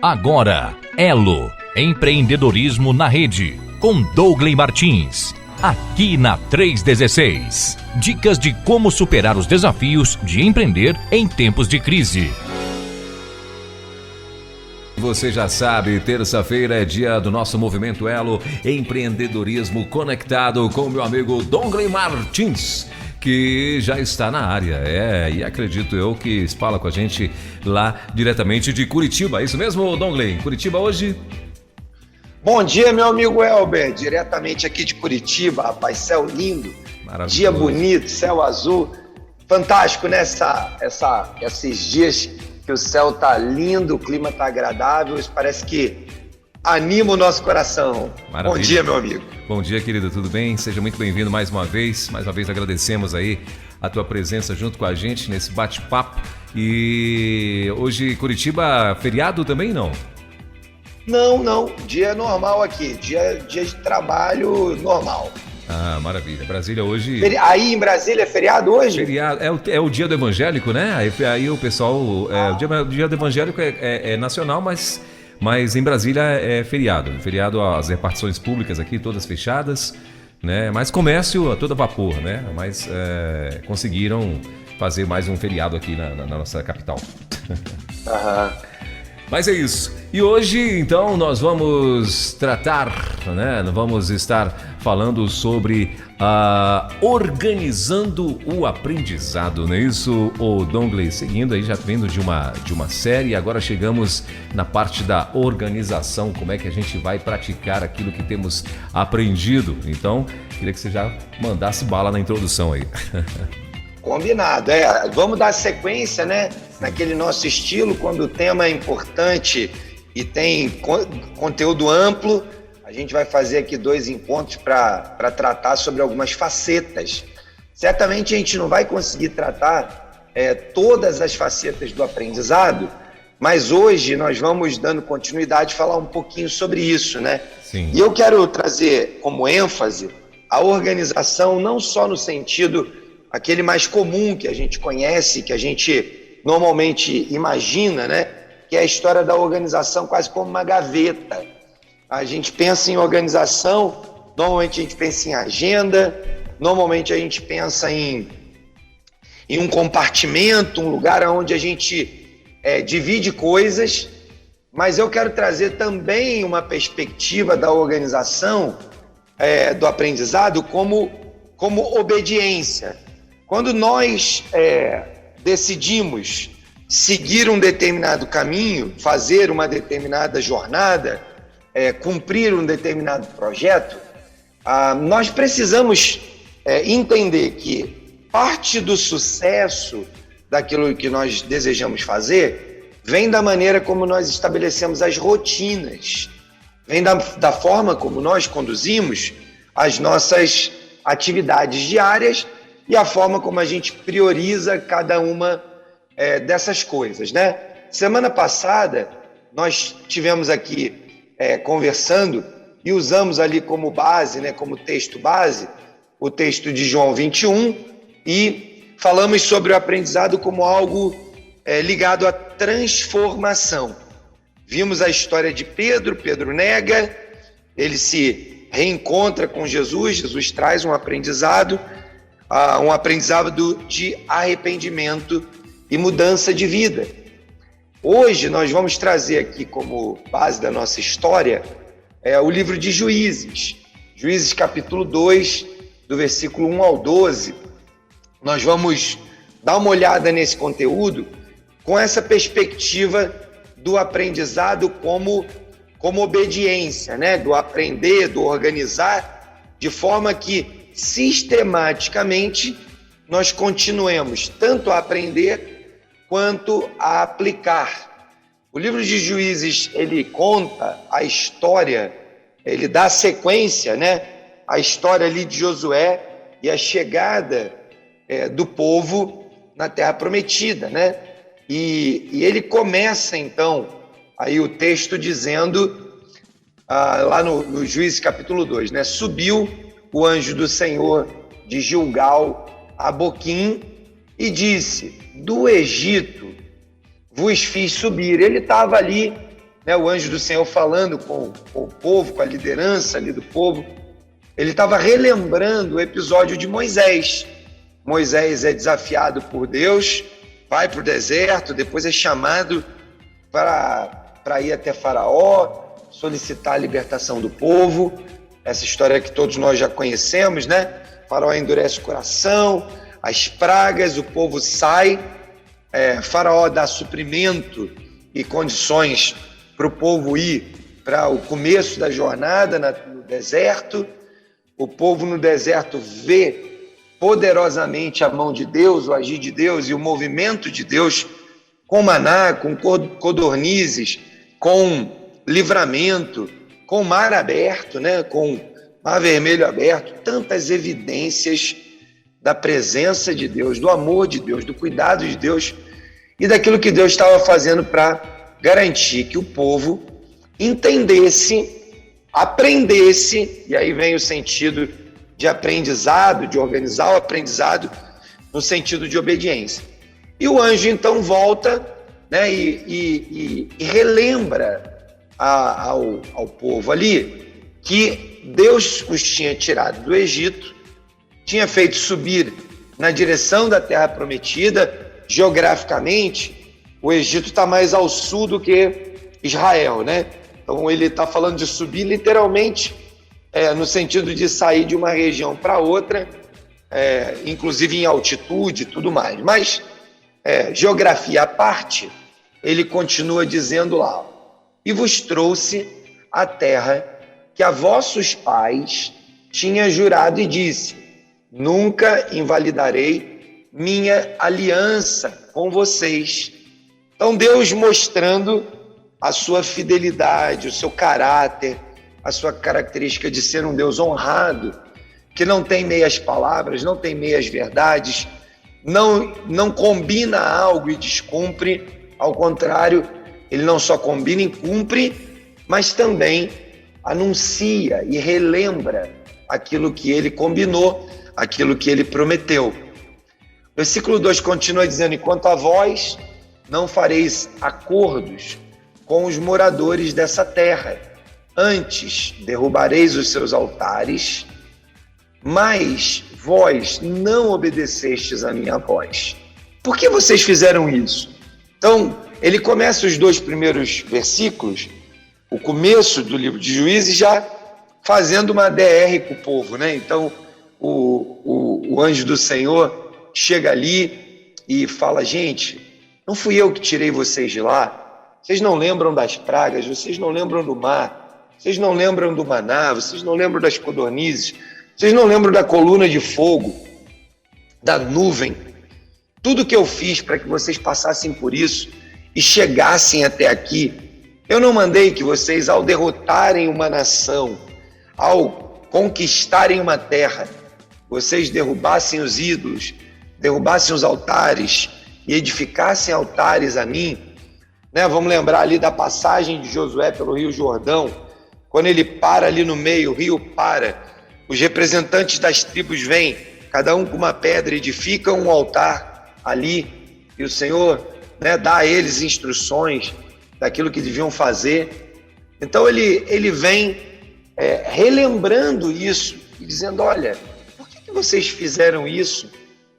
Agora, Elo, empreendedorismo na rede, com Douglas Martins, aqui na 316. Dicas de como superar os desafios de empreender em tempos de crise. Você já sabe, terça-feira é dia do nosso movimento Elo, empreendedorismo conectado com meu amigo Douglas Martins, que já está na área, e acredito eu que fala com a gente lá diretamente de Curitiba. É isso mesmo, Douglas? Curitiba hoje? Bom dia, meu amigo Elber, diretamente aqui de Curitiba, rapaz, céu lindo, dia bonito, céu azul, fantástico, né, esses dias que o céu tá lindo, o clima tá agradável, isso parece que anima o nosso coração. Maravilha. Bom dia, meu amigo. Bom dia, querido, tudo bem? Seja muito bem-vindo mais uma vez agradecemos aí a tua presença junto com a gente nesse bate-papo. E hoje Curitiba, feriado também não? Não, dia normal aqui, dia de trabalho normal. Ah, maravilha. Brasília hoje... Aí em Brasília é feriado hoje? Feriado, é o dia do evangélico, né? Aí o pessoal... O dia do evangélico é nacional, mas em Brasília é feriado. Feriado, as repartições públicas aqui todas fechadas, né? Mas comércio a todo vapor, né? Mas conseguiram fazer mais um feriado aqui na nossa capital. Aham. Mas é isso. E hoje, então, nós vamos tratar, né? Vamos estar falando sobre organizando o aprendizado, não é isso, o Douglas? Seguindo aí, já vindo de uma série, agora chegamos na parte da organização, como é que a gente vai praticar aquilo que temos aprendido. Então, queria que você já mandasse bala na introdução aí. Combinado, vamos dar sequência, né, naquele nosso estilo, quando o tema é importante e tem conteúdo amplo, a gente vai fazer aqui 2 encontros para tratar sobre algumas facetas. Certamente a gente não vai conseguir tratar todas as facetas do aprendizado, mas hoje nós vamos dando continuidade, falar um pouquinho sobre isso, né? Sim. E eu quero trazer como ênfase a organização, não só no sentido aquele mais comum que a gente conhece, que a gente normalmente imagina, né? Que é a história da organização quase como uma gaveta. A gente pensa em organização, normalmente a gente pensa em agenda, normalmente a gente pensa em um compartimento, um lugar onde a gente divide coisas, mas eu quero trazer também uma perspectiva da organização, do aprendizado, como obediência. Quando nós decidimos seguir um determinado caminho, fazer uma determinada jornada, cumprir um determinado projeto, nós precisamos entender que parte do sucesso daquilo que nós desejamos fazer vem da maneira como nós estabelecemos as rotinas, vem da forma como nós conduzimos as nossas atividades diárias e a forma como a gente prioriza cada uma dessas coisas, né? Semana passada, nós tivemos aqui conversando e usamos ali como base, né, como texto base, o texto de João 21 e falamos sobre o aprendizado como algo ligado à transformação. Vimos a história de Pedro nega, ele se reencontra com Jesus, Jesus traz um aprendizado de arrependimento e mudança de vida. Hoje nós vamos trazer aqui como base da nossa história o livro de Juízes. Juízes capítulo 2, do versículo 1 ao 12. Nós vamos dar uma olhada nesse conteúdo com essa perspectiva do aprendizado como obediência, né? Do aprender, do organizar, de forma que sistematicamente nós continuemos tanto a aprender quanto a aplicar. O livro de Juízes, ele conta a história, ele dá sequência, né? A história ali de Josué e a chegada do povo na Terra Prometida, né? E ele começa então aí o texto dizendo lá no Juízes capítulo 2, né? Subiu o anjo do Senhor de Gilgal a Boquim e disse: do Egito vos fiz subir. Ele estava ali, né, o anjo do Senhor falando com o povo, com a liderança ali do povo. Ele estava relembrando o episódio de Moisés. Moisés é desafiado por Deus, vai para o deserto, depois é chamado para ir até Faraó, solicitar a libertação do povo. Essa história que todos nós já conhecemos, né? Faraó endurece o coração, as pragas, o povo sai, Faraó dá suprimento e condições para o povo ir para o começo da jornada no deserto. O povo no deserto vê poderosamente a mão de Deus, o agir de Deus e o movimento de Deus com maná, com codornizes, com livramento, com mar aberto, né? Com mar vermelho aberto, tantas evidências da presença de Deus, do amor de Deus, do cuidado de Deus e daquilo que Deus estava fazendo para garantir que o povo entendesse, aprendesse, e aí vem o sentido de aprendizado, de organizar o aprendizado no sentido de obediência. E o anjo então volta, né, e relembra ao povo ali que Deus os tinha tirado do Egito, tinha feito subir na direção da terra prometida. Geograficamente, o Egito está mais ao sul do que Israel, né? Então ele está falando de subir literalmente, no sentido de sair de uma região para outra, inclusive em altitude e tudo mais. Mas, geografia à parte, ele continua dizendo lá: e vos trouxe a terra que a vossos pais tinha jurado e disse: nunca invalidarei minha aliança com vocês. Então Deus mostrando a sua fidelidade, o seu caráter, a sua característica de ser um Deus honrado, que não tem meias palavras, não tem meias verdades, não combina algo e descumpre. Ao contrário, ele não só combina e cumpre, mas também anuncia e relembra aquilo que ele combinou, aquilo que ele prometeu. Versículo 2 continua dizendo: enquanto a vós não fareis acordos com os moradores dessa terra, antes derrubareis os seus altares, mas vós não obedecestes a minha voz. Por que vocês fizeram isso? Então, ele começa os 2 primeiros versículos, o começo do livro de Juízes, já fazendo uma DR com o povo, né? Então, o anjo do Senhor chega ali e fala: gente, não fui eu que tirei vocês de lá? Vocês não lembram das pragas, vocês não lembram do mar, vocês não lembram do maná, vocês não lembram das codornizes, vocês não lembram da coluna de fogo, da nuvem? Tudo que eu fiz para que vocês passassem por isso e chegassem até aqui, eu não mandei que vocês, ao derrotarem uma nação, ao conquistarem uma terra, vocês derrubassem os ídolos, derrubassem os altares e edificassem altares a mim, né? Vamos lembrar ali da passagem de Josué pelo Rio Jordão, quando ele para ali no meio, o rio para, os representantes das tribos vêm, cada um com uma pedra, edificam um altar ali, e o Senhor, né, dá a eles instruções daquilo que deviam fazer. Então ele vem relembrando isso e dizendo: olha, por que vocês fizeram isso,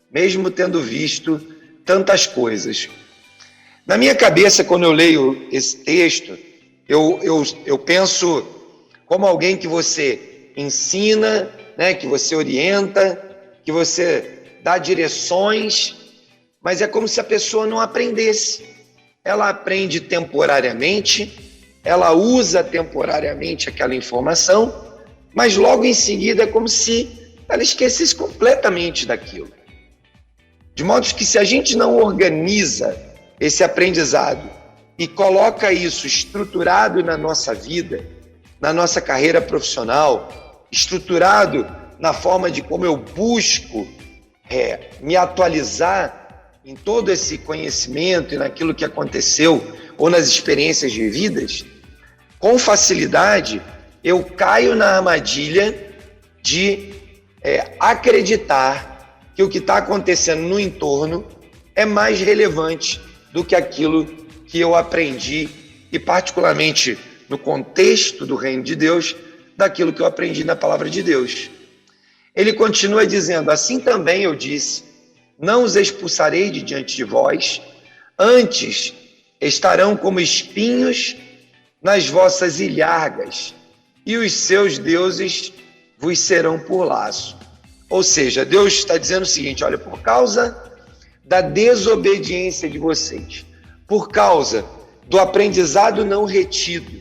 mesmo tendo visto tantas coisas? Na minha cabeça, quando eu leio esse texto, eu penso como alguém que você ensina, né, que você orienta, que você dá direções, mas é como se a pessoa não aprendesse. Ela aprende temporariamente, ela usa temporariamente aquela informação, mas logo em seguida é como se ela esquecesse completamente daquilo. De modo que, se a gente não organiza esse aprendizado e coloca isso estruturado na nossa vida, na nossa carreira profissional, estruturado na forma de como eu busco me atualizar em todo esse conhecimento e naquilo que aconteceu ou nas experiências vividas, com facilidade eu caio na armadilha de acreditar que o que está acontecendo no entorno é mais relevante do que aquilo que eu aprendi, e particularmente no contexto do reino de Deus, daquilo que eu aprendi na palavra de Deus. Ele continua dizendo: assim também eu disse, não os expulsarei de diante de vós, antes estarão como espinhos nas vossas ilhargas, e os seus deuses vos serão por laço. Ou seja, Deus está dizendo o seguinte: olha, por causa da desobediência de vocês, por causa do aprendizado não retido,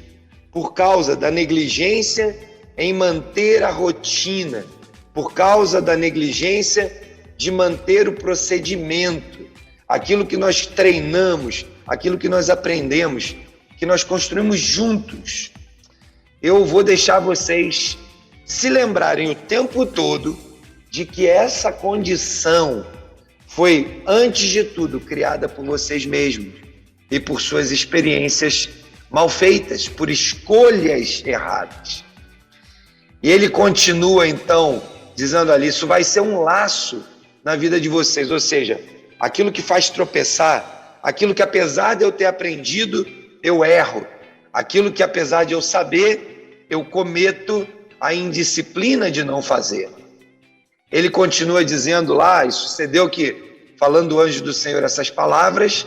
por causa da negligência em manter a rotina, por causa da negligência de manter o procedimento, aquilo que nós treinamos, aquilo que nós aprendemos, que nós construímos juntos, eu vou deixar vocês se lembrarem o tempo todo de que essa condição foi, antes de tudo, criada por vocês mesmos e por suas experiências mal feitas, por escolhas erradas. E ele continua, então, dizendo ali: isso vai ser um laço na vida de vocês, ou seja, aquilo que faz tropeçar, aquilo que apesar de eu ter aprendido, eu erro, aquilo que apesar de eu saber, eu cometo a indisciplina de não fazer. Ele continua dizendo lá, e sucedeu que, falando o anjo do Senhor essas palavras,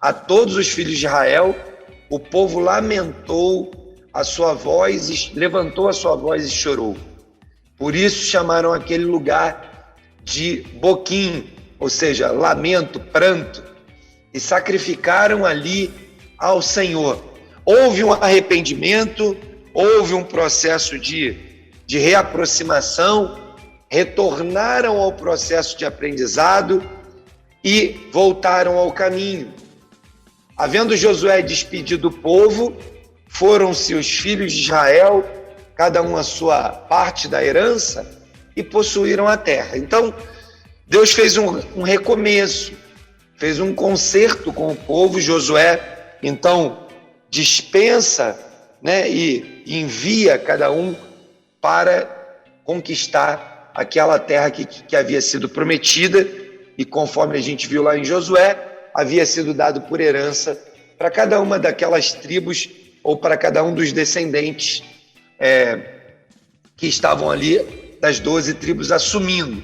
a todos os filhos de Israel, o povo lamentou a sua voz, levantou a sua voz e chorou. Por isso chamaram aquele lugar de Boquim, ou seja, lamento, pranto, e sacrificaram ali ao Senhor. Houve um arrependimento, houve um processo de reaproximação, retornaram ao processo de aprendizado e voltaram ao caminho. Havendo Josué despedido o povo, foram-se os filhos de Israel, cada um a sua parte da herança, e possuíram a terra. Então, Deus fez um recomeço, fez um concerto com o povo. Josué, então, dispensa, e envia cada um para conquistar aquela terra que havia sido prometida, e conforme a gente viu lá em Josué, havia sido dado por herança para cada uma daquelas tribos, ou para cada um dos descendentes que estavam ali, das 12 tribos, assumindo.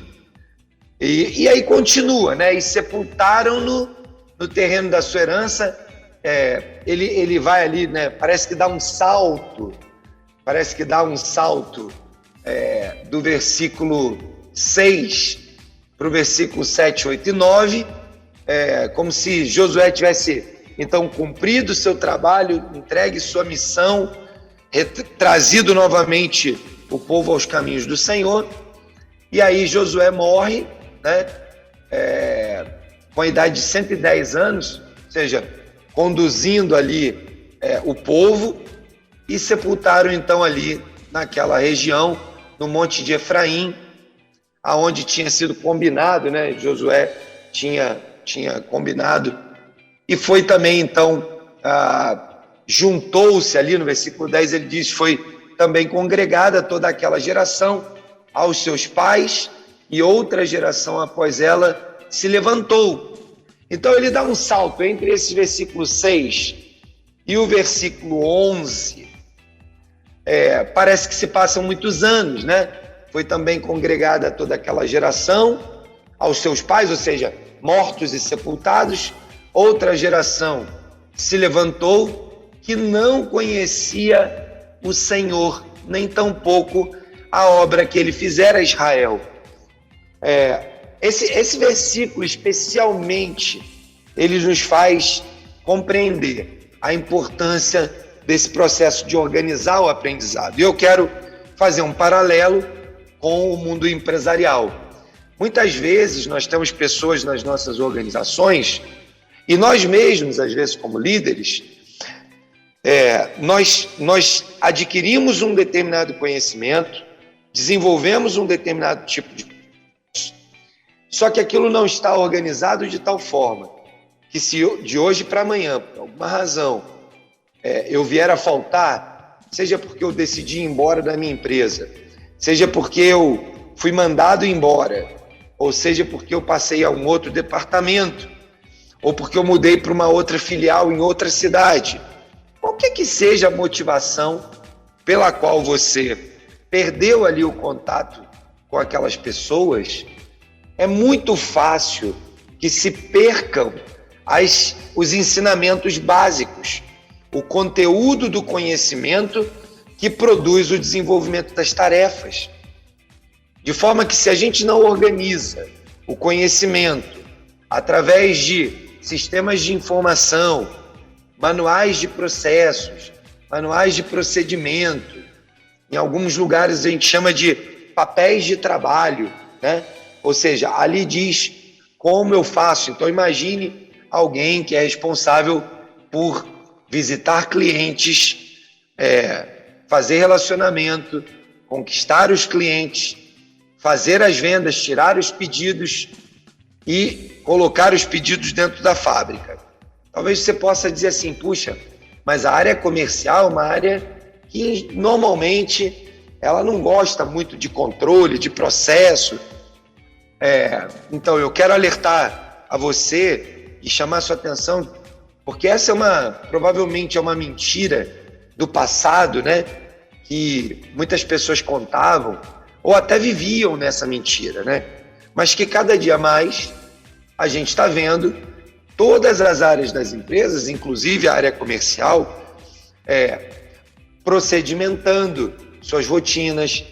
E aí continua, e sepultaram-no no terreno da sua herança. Ele vai ali, parece que dá um salto do versículo 6 para o versículo 7, 8 e 9, como se Josué tivesse, então, cumprido seu trabalho, entregue sua missão, trazido novamente o povo aos caminhos do Senhor. E aí Josué morre, com a idade de 110 anos, ou seja, conduzindo ali o povo, e sepultaram então ali naquela região, no monte de Efraim, aonde tinha sido combinado, Josué tinha combinado, e foi também então, juntou-se ali no versículo 10, ele diz, foi também congregada toda aquela geração aos seus pais, e outra geração após ela se levantou. Então ele dá um salto entre esse versículo 6 e o versículo 11. Parece que se passam muitos anos, Foi também congregada toda aquela geração aos seus pais, ou seja, mortos e sepultados. Outra geração se levantou que não conhecia o Senhor, nem tampouco a obra que ele fizera a Israel. Esse versículo especialmente, ele nos faz compreender a importância desse processo de organizar o aprendizado. E eu quero fazer um paralelo com o mundo empresarial. Muitas vezes nós temos pessoas nas nossas organizações, e nós mesmos, às vezes como líderes, nós adquirimos um determinado conhecimento, desenvolvemos um determinado tipo de... Só que aquilo não está organizado de tal forma que, se de hoje para amanhã, por alguma razão, eu vier a faltar, seja porque eu decidi ir embora da minha empresa, seja porque eu fui mandado embora, ou seja porque eu passei a um outro departamento, ou porque eu mudei para uma outra filial em outra cidade. Qualquer que seja a motivação pela qual você perdeu ali o contato com aquelas pessoas, é muito fácil que se percam os ensinamentos básicos, o conteúdo do conhecimento que produz o desenvolvimento das tarefas. De forma que, se a gente não organiza o conhecimento através de sistemas de informação, manuais de processos, manuais de procedimento, em alguns lugares a gente chama de papéis de trabalho, né? Ou seja, ali diz como eu faço. Então imagine alguém que é responsável por visitar clientes, fazer relacionamento, conquistar os clientes, fazer as vendas, tirar os pedidos e colocar os pedidos dentro da fábrica. Talvez você possa dizer assim, puxa, mas a área comercial é uma área que normalmente ela não gosta muito de controle, de processo. Então eu quero alertar a você e chamar a sua atenção, porque essa provavelmente é uma mentira do passado, né? Que muitas pessoas contavam ou até viviam nessa mentira, né? Mas que cada dia mais a gente está vendo todas as áreas das empresas, inclusive a área comercial, procedimentando suas rotinas,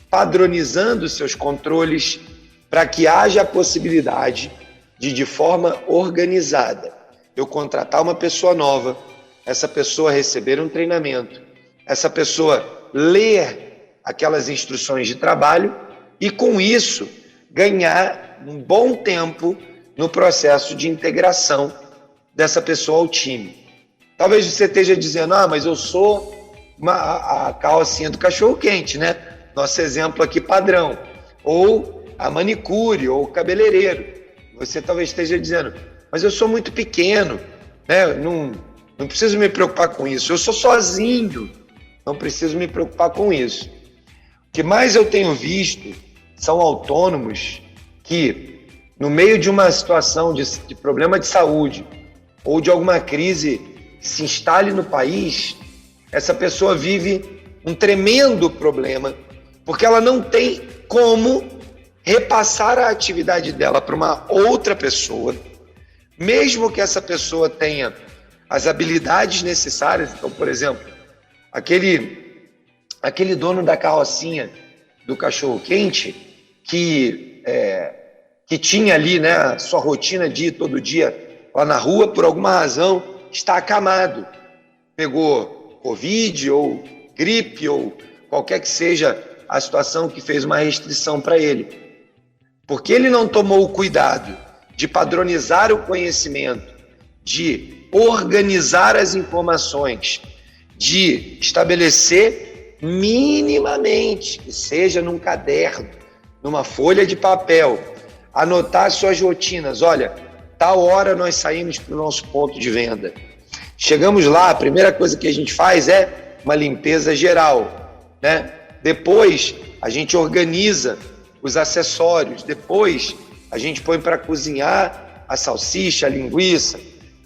padronizando seus controles, para que haja a possibilidade de forma organizada, eu contratar uma pessoa nova, essa pessoa receber um treinamento, essa pessoa ler aquelas instruções de trabalho e, com isso, ganhar um bom tempo no processo de integração dessa pessoa ao time. Talvez você esteja dizendo, mas eu sou a carrocinha do cachorro-quente, né? Nosso exemplo aqui padrão. Ou a manicure, ou o cabeleireiro. Você talvez esteja dizendo, mas eu sou muito pequeno, né? Não preciso me preocupar com isso. Eu sou sozinho, não preciso me preocupar com isso. O que mais eu tenho visto são autônomos que, no meio de uma situação de problema de saúde ou de alguma crise que se instale no país, essa pessoa vive um tremendo problema, porque ela não tem como repassar a atividade dela para uma outra pessoa, mesmo que essa pessoa tenha as habilidades necessárias. Então, por exemplo, aquele dono da carrocinha do cachorro-quente que tinha ali, né, a sua rotina de ir todo dia lá na rua, por alguma razão, está acamado. Pegou Covid ou gripe ou qualquer que seja a situação que fez uma restrição para ele. Porque ele não tomou o cuidado de padronizar o conhecimento, de organizar as informações, de estabelecer minimamente, que seja num caderno, numa folha de papel, anotar suas rotinas. Olha, tal hora nós saímos para o nosso ponto de venda. Chegamos lá, a primeira coisa que a gente faz é uma limpeza geral, né? Depois a gente organiza os acessórios, depois a gente põe para cozinhar a salsicha, a linguiça,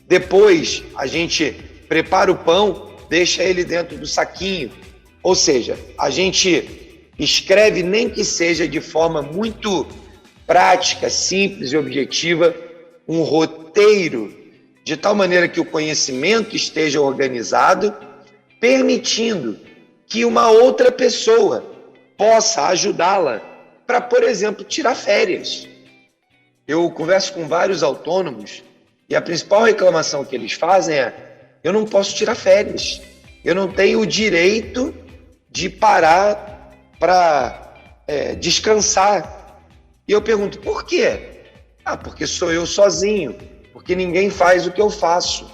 depois a gente prepara o pão, deixa ele dentro do saquinho. Ou seja, a gente escreve, nem que seja de forma muito prática, simples e objetiva, um roteiro, de tal maneira que o conhecimento esteja organizado, permitindo que uma outra pessoa possa ajudá-la para, por exemplo, tirar férias. Eu converso com vários autônomos e a principal reclamação que eles fazem é: eu não posso tirar férias, eu não tenho o direito de parar para descansar. E eu pergunto, por quê? Porque sou eu sozinho, porque ninguém faz o que eu faço.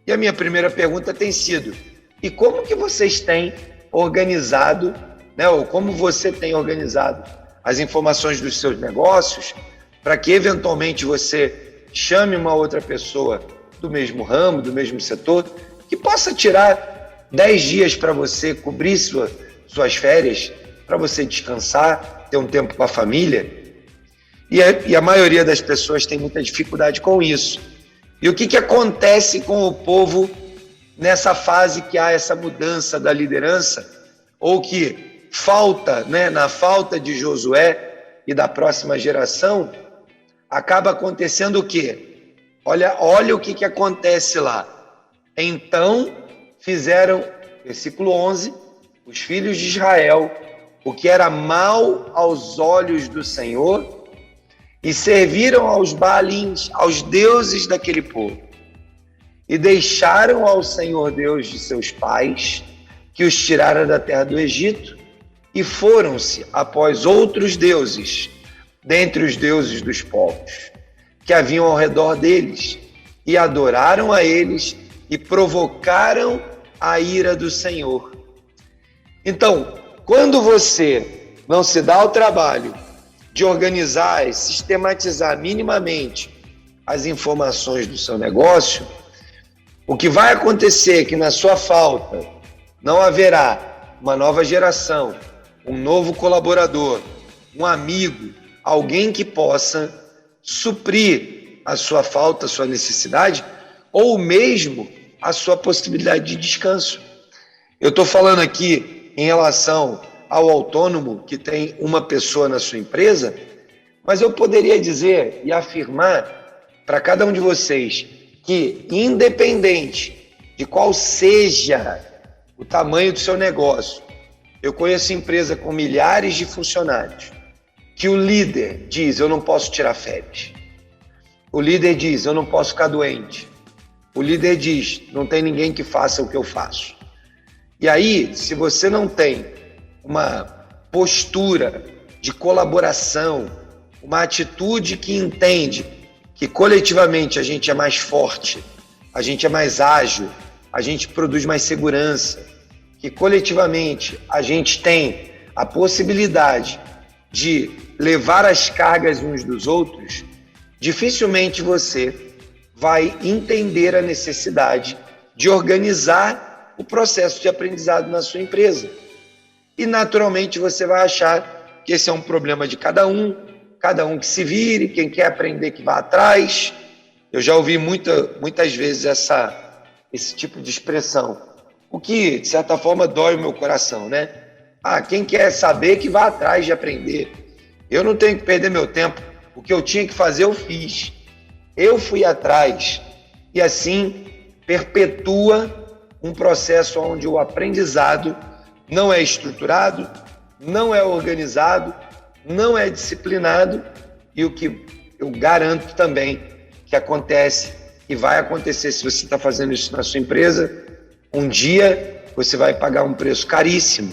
E a minha primeira pergunta tem sido: e como que vocês têm organizado, né, ou como você tem organizado as informações dos seus negócios para que eventualmente você chame uma outra pessoa do mesmo ramo, do mesmo setor, que possa tirar 10 dias para você cobrir suas férias, para você descansar, ter um tempo com a família? E a maioria das pessoas tem muita dificuldade com isso. E o que acontece com o povo nessa fase que há essa mudança da liderança, ou que falta, né, na falta de Josué e da próxima geração, acaba acontecendo o quê? Olha o que acontece lá. Então fizeram, versículo 11, os filhos de Israel, o que era mal aos olhos do Senhor, e serviram aos Baalins, aos deuses daquele povo, e deixaram ao Senhor Deus de seus pais, que os tirara da terra do Egito, e foram-se após outros deuses, dentre os deuses dos povos, que haviam ao redor deles, e adoraram a eles, e provocaram a ira do Senhor. Então, quando você não se dá ao trabalho de organizar e sistematizar minimamente as informações do seu negócio, o que vai acontecer é que na sua falta não haverá uma nova geração, um novo colaborador, um amigo, alguém que possa suprir a sua falta, a sua necessidade, ou mesmo a sua possibilidade de descanso. Eu estou falando aqui em relação ao autônomo que tem uma pessoa na sua empresa, mas eu poderia dizer e afirmar para cada um de vocês que, independente de qual seja o tamanho do seu negócio, eu conheço empresa com milhares de funcionários, que o líder diz, eu não posso tirar férias. O líder diz, eu não posso ficar doente. O líder diz, não tem ninguém que faça o que eu faço. E aí, se você não tem uma postura de colaboração, uma atitude que entende que coletivamente a gente é mais forte, a gente é mais ágil, a gente produz mais segurança, que coletivamente a gente tem a possibilidade de levar as cargas uns dos outros, dificilmente você vai entender a necessidade de organizar o processo de aprendizado na sua empresa. E naturalmente você vai achar que esse é um problema de cada um que se vire, quem quer aprender que vá atrás. Eu já ouvi muitas vezes esse tipo de expressão, o que de certa forma dói o meu coração, né? Quem quer saber que vá atrás de aprender. Eu não tenho que perder meu tempo, o que eu tinha que fazer eu fiz. Eu fui atrás e assim perpetua um processo onde o aprendizado não é estruturado, não é organizado, não é disciplinado, e o que eu garanto também que acontece e vai acontecer se você está fazendo isso na sua empresa, um dia você vai pagar um preço caríssimo,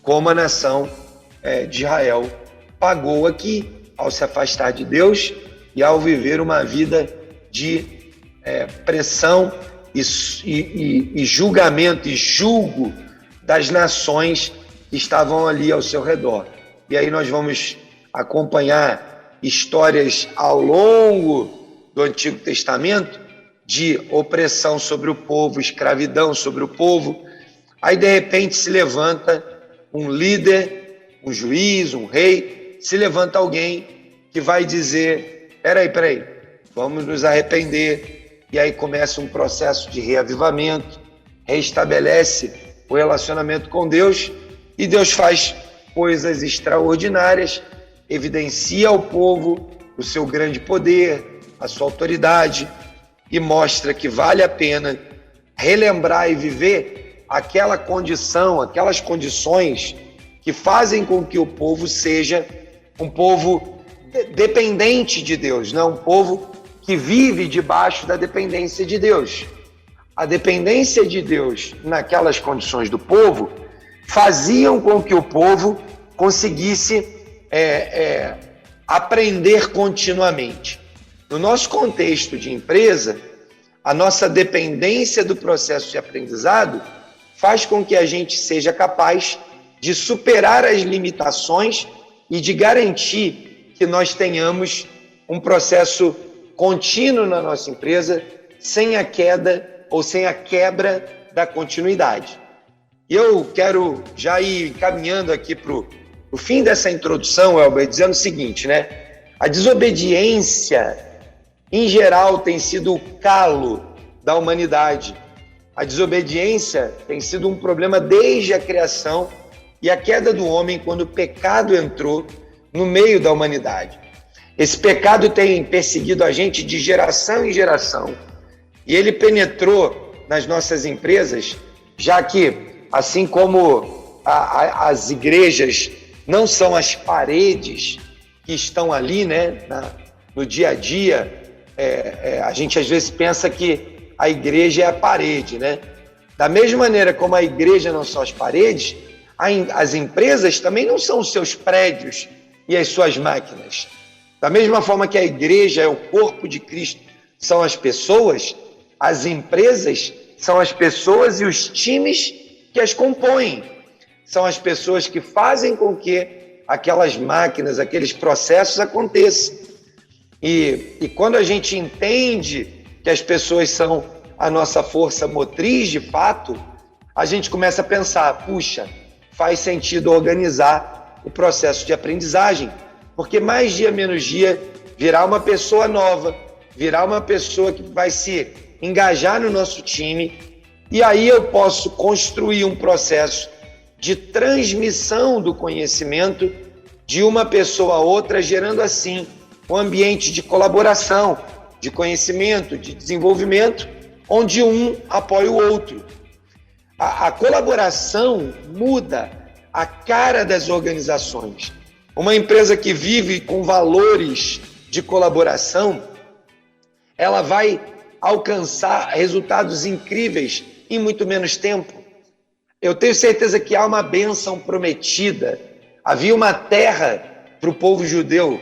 como a nação de Israel pagou aqui, ao se afastar de Deus e ao viver uma vida de pressão e julgamento e julgo das nações que estavam ali ao seu redor. E aí nós vamos acompanhar histórias ao longo do Antigo Testamento de opressão sobre o povo, escravidão sobre o povo. Aí de repente se levanta um líder, um juiz, um rei, se levanta alguém que vai dizer, peraí, vamos nos arrepender. E aí começa um processo de reavivamento, reestabelece o relacionamento com Deus, e Deus faz coisas extraordinárias, evidencia ao povo o seu grande poder, a sua autoridade, e mostra que vale a pena relembrar e viver aquela condição, aquelas condições que fazem com que o povo seja um povo dependente de Deus, não um povo que vive debaixo da dependência de Deus. A dependência de Deus naquelas condições do povo faziam com que o povo conseguisse aprender continuamente. No nosso contexto de empresa, a nossa dependência do processo de aprendizado faz com que a gente seja capaz de superar as limitações e de garantir que nós tenhamos um processo contínuo na nossa empresa sem a queda ou sem a quebra da continuidade. E eu quero já ir caminhando aqui para o fim dessa introdução, Elber, dizendo o seguinte, né? A desobediência em geral, tem sido o calo da humanidade. A desobediência tem sido um problema desde a criação e a queda do homem, quando o pecado entrou no meio da humanidade. Esse pecado tem perseguido a gente de geração em geração e ele penetrou nas nossas empresas, já que, assim como as igrejas não são as paredes que estão ali, né, no dia a dia, a gente às vezes pensa que a igreja é a parede, né? Da mesma maneira como a igreja não são as paredes, as empresas também não são os seus prédios e as suas máquinas. Da mesma forma que a igreja é o corpo de Cristo, são as pessoas, as empresas são as pessoas e os times que as compõem. São as pessoas que fazem com que aquelas máquinas, aqueles processos aconteçam. E quando a gente entende que as pessoas são a nossa força motriz, de fato, a gente começa a pensar, puxa, faz sentido organizar o processo de aprendizagem, porque mais dia, menos dia, virá uma pessoa nova, virá uma pessoa que vai se engajar no nosso time, e aí eu posso construir um processo de transmissão do conhecimento de uma pessoa a outra, gerando assim um ambiente de colaboração, de conhecimento, de desenvolvimento, onde um apoia o outro. A colaboração muda a cara das organizações. Uma empresa que vive com valores de colaboração, ela vai alcançar resultados incríveis em muito menos tempo. Eu tenho certeza que há uma bênção prometida. Havia uma terra para o povo judeu,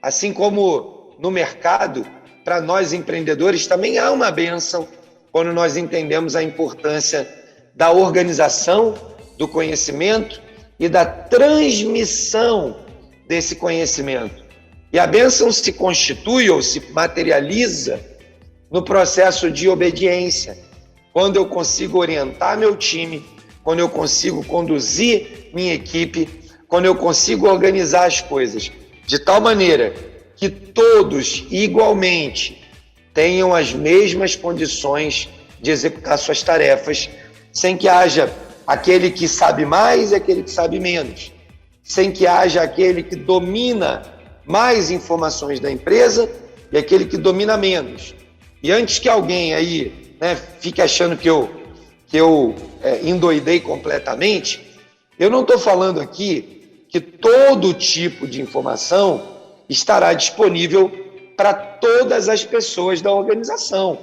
assim como no mercado, para nós empreendedores, também há uma bênção quando nós entendemos a importância da organização, do conhecimento e da transmissão desse conhecimento. E a bênção se constitui ou se materializa no processo de obediência, quando eu consigo orientar meu time, quando eu consigo conduzir minha equipe, quando eu consigo organizar as coisas de tal maneira que todos igualmente tenham as mesmas condições de executar suas tarefas, sem que haja aquele que sabe mais e aquele que sabe menos, sem que haja aquele que domina mais informações da empresa e aquele que domina menos. E antes que alguém aí, né, fique achando que eu endoidei completamente, eu não estou falando aqui que todo tipo de informação estará disponível para todas as pessoas da organização.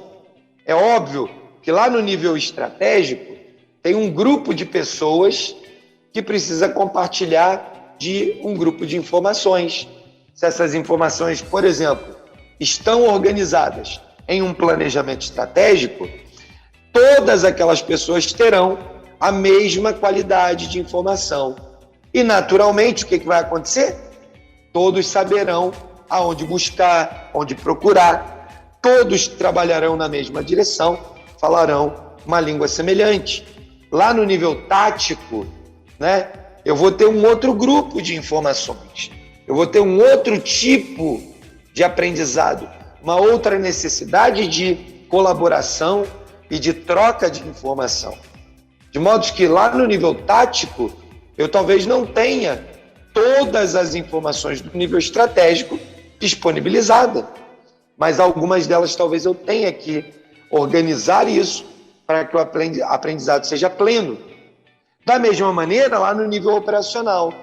É óbvio que lá no nível estratégico tem um grupo de pessoas que precisa compartilhar de um grupo de informações. Se essas informações, por exemplo, estão organizadas em um planejamento estratégico, todas aquelas pessoas terão a mesma qualidade de informação. E, naturalmente, o que vai acontecer? Todos saberão aonde buscar, onde procurar, todos trabalharão na mesma direção, falarão uma língua semelhante. Lá no nível tático, né, eu vou ter um outro grupo de informações, eu vou ter um outro tipo de aprendizado, uma outra necessidade de colaboração e de troca de informação. De modo que lá no nível tático, eu talvez não tenha todas as informações do nível estratégico disponibilizadas, mas algumas delas talvez eu tenha que organizar isso para que o aprendizado seja pleno. Da mesma maneira, lá no nível operacional,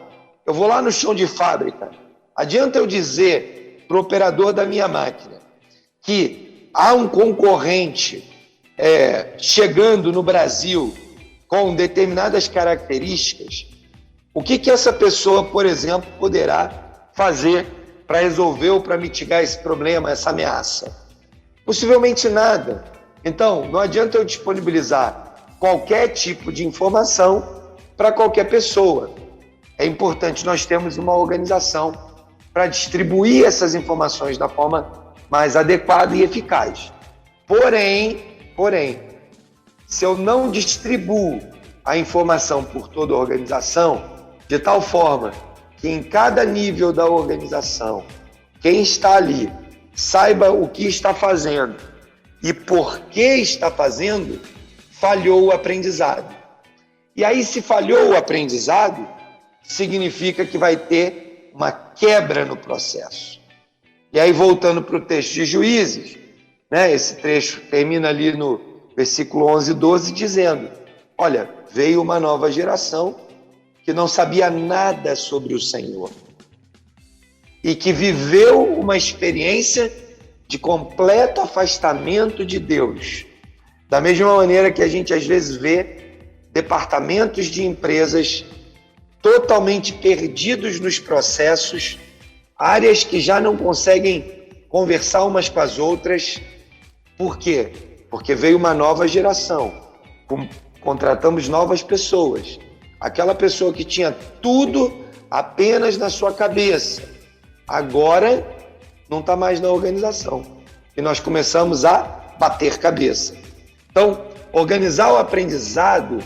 eu vou lá no chão de fábrica, adianta eu dizer para o operador da minha máquina que há um concorrente chegando no Brasil com determinadas características, o que essa pessoa, por exemplo, poderá fazer para resolver ou para mitigar esse problema, essa ameaça? Possivelmente nada. Então, não adianta eu disponibilizar qualquer tipo de informação para qualquer pessoa. É importante nós termos uma organização para distribuir essas informações da forma mais adequada e eficaz. Porém, se eu não distribuo a informação por toda a organização, de tal forma que em cada nível da organização, quem está ali saiba o que está fazendo e por que está fazendo, falhou o aprendizado. E aí, se falhou o aprendizado, significa que vai ter uma quebra no processo. E aí, voltando para o texto de Juízes, né, esse trecho termina ali no versículo 11 e 12, dizendo: olha, veio uma nova geração que não sabia nada sobre o Senhor e que viveu uma experiência de completo afastamento de Deus. Da mesma maneira que a gente às vezes vê departamentos de empresas totalmente perdidos nos processos, áreas que já não conseguem conversar umas com as outras. Por quê? Porque veio uma nova geração, contratamos novas pessoas. Aquela pessoa que tinha tudo apenas na sua cabeça, agora não está mais na organização. E nós começamos a bater cabeça. Então, organizar o aprendizado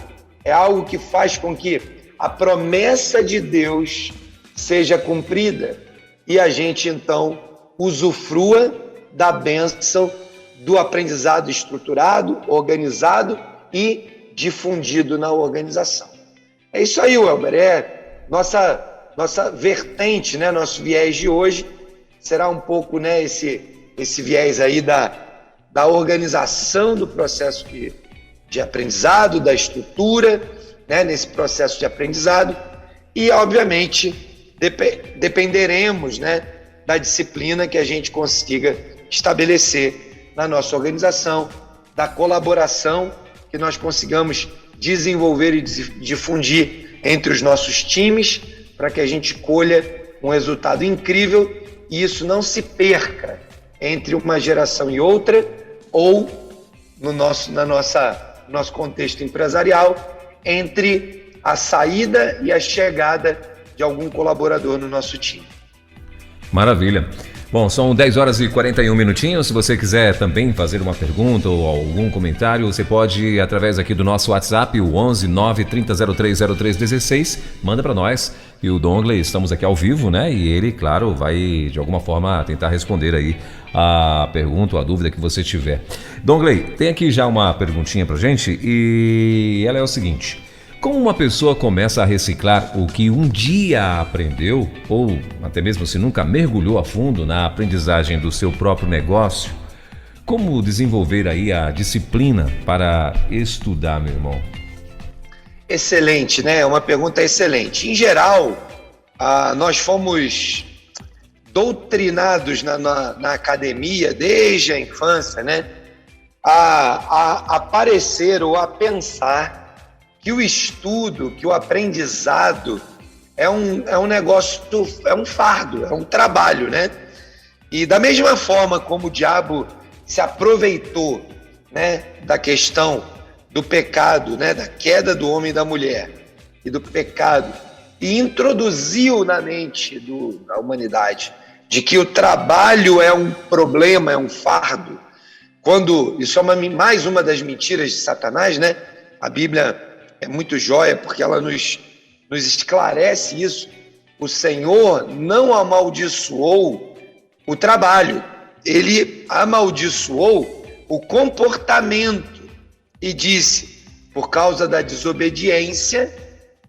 é algo que faz com que a promessa de Deus seja cumprida e a gente, então, usufrua da bênção do aprendizado estruturado, organizado e difundido na organização. É isso aí, Welber. É nossa vertente, né? Nosso viés de hoje será um pouco, né, esse viés aí da organização do processo de aprendizado, da estrutura, né, nesse processo de aprendizado. E, obviamente, dependeremos, né, da disciplina que a gente consiga estabelecer na nossa organização, da colaboração que nós consigamos desenvolver e difundir entre os nossos times, para que a gente colha um resultado incrível e isso não se perca entre uma geração e outra, ou no nosso contexto empresarial, entre a saída e a chegada de algum colaborador no nosso time. Maravilha. Bom, são 10 horas e 41 minutinhos. Se você quiser também fazer uma pergunta ou algum comentário, você pode ir através aqui do nosso WhatsApp, o 11 930030316. Manda para nós. E o Dongley, estamos aqui ao vivo, né? E ele, claro, vai de alguma forma tentar responder aí a pergunta ou a dúvida que você tiver. Dongley, tem aqui já uma perguntinha pra gente e ela é o seguinte: como uma pessoa começa a reciclar o que um dia aprendeu, ou até mesmo se nunca mergulhou a fundo na aprendizagem do seu próprio negócio, como desenvolver aí a disciplina para estudar, meu irmão? Excelente, né? É uma pergunta excelente. Em geral, nós fomos doutrinados na academia desde a infância, né? A parecer ou a pensar que o estudo, que o aprendizado é um negócio, é um fardo, é um trabalho, né? E da mesma forma como o diabo se aproveitou, né, da questão do pecado, né, da queda do homem e da mulher e do pecado, e introduziu na mente da humanidade de que o trabalho é um problema, é um fardo, quando isso é mais uma das mentiras de Satanás, né? A Bíblia é muito jóia porque ela nos esclarece isso. O Senhor não amaldiçoou o trabalho, ele amaldiçoou o comportamento e disse: por causa da desobediência,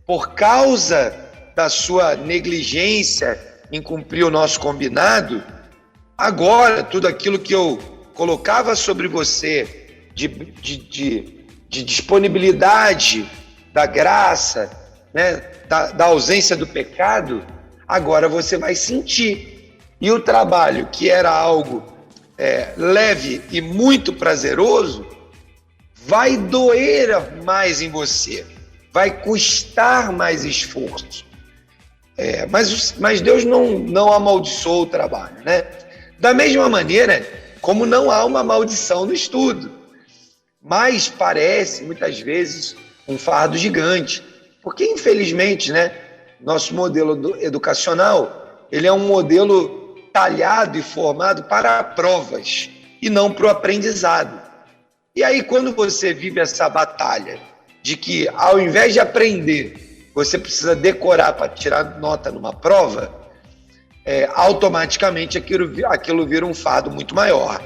por causa da sua negligência em cumprir o nosso combinado, agora tudo aquilo que eu colocava sobre você de disponibilidade da graça, né, da ausência do pecado, agora você vai sentir. E o trabalho, que era algo leve e muito prazeroso, vai doer mais em você, vai custar mais esforço. Mas Deus não amaldiçoou o trabalho, né? Da mesma maneira como não há uma maldição no estudo, mas parece muitas vezes um fardo gigante, porque infelizmente, né, nosso modelo educacional, ele é um modelo talhado e formado para provas e não para o aprendizado. E aí, quando você vive essa batalha de que, ao invés de aprender, você precisa decorar para tirar nota numa prova, automaticamente aquilo vira um fardo muito maior.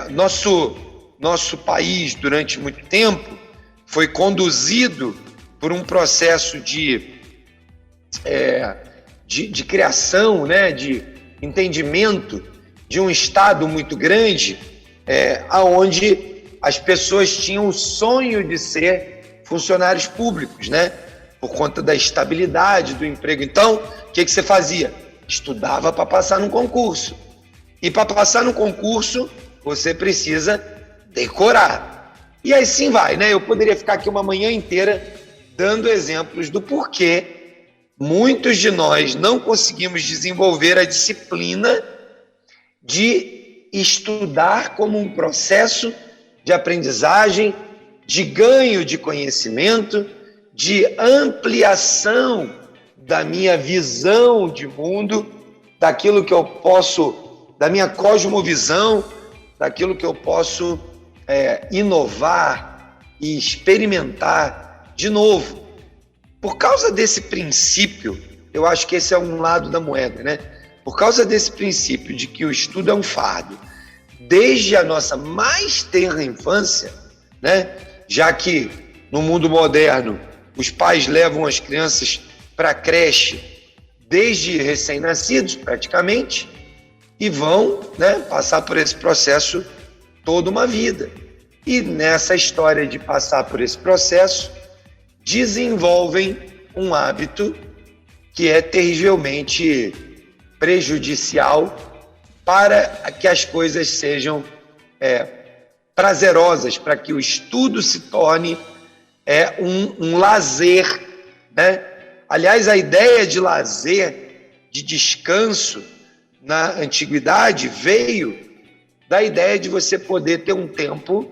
Nosso país, durante muito tempo, foi conduzido por um processo de criação, né, de entendimento de um Estado muito grande, onde as pessoas tinham o sonho de ser funcionários públicos, né, por conta da estabilidade do emprego. Então, o que você fazia? Estudava para passar num concurso. E para passar no concurso, você precisa decorar. E aí sim vai, né? Eu poderia ficar aqui uma manhã inteira dando exemplos do porquê muitos de nós não conseguimos desenvolver a disciplina de estudar como um processo de aprendizagem, de ganho de conhecimento, de ampliação da minha visão de mundo, daquilo que eu posso, da minha cosmovisão, daquilo que eu posso inovar e experimentar de novo. Por causa desse princípio, eu acho que esse é um lado da moeda, né? Por causa desse princípio de que o estudo é um fardo, desde a nossa mais tenra infância, né? Já que no mundo moderno os pais levam as crianças para a creche desde recém-nascidos, praticamente, e vão, né, passar por esse processo toda uma vida. E nessa história de passar por esse processo, desenvolvem um hábito que é terrivelmente prejudicial para que as coisas sejam prazerosas, para que o estudo se torne um lazer, né? Aliás, a ideia de lazer, de descanso, na antiguidade, veio da ideia de você poder ter um tempo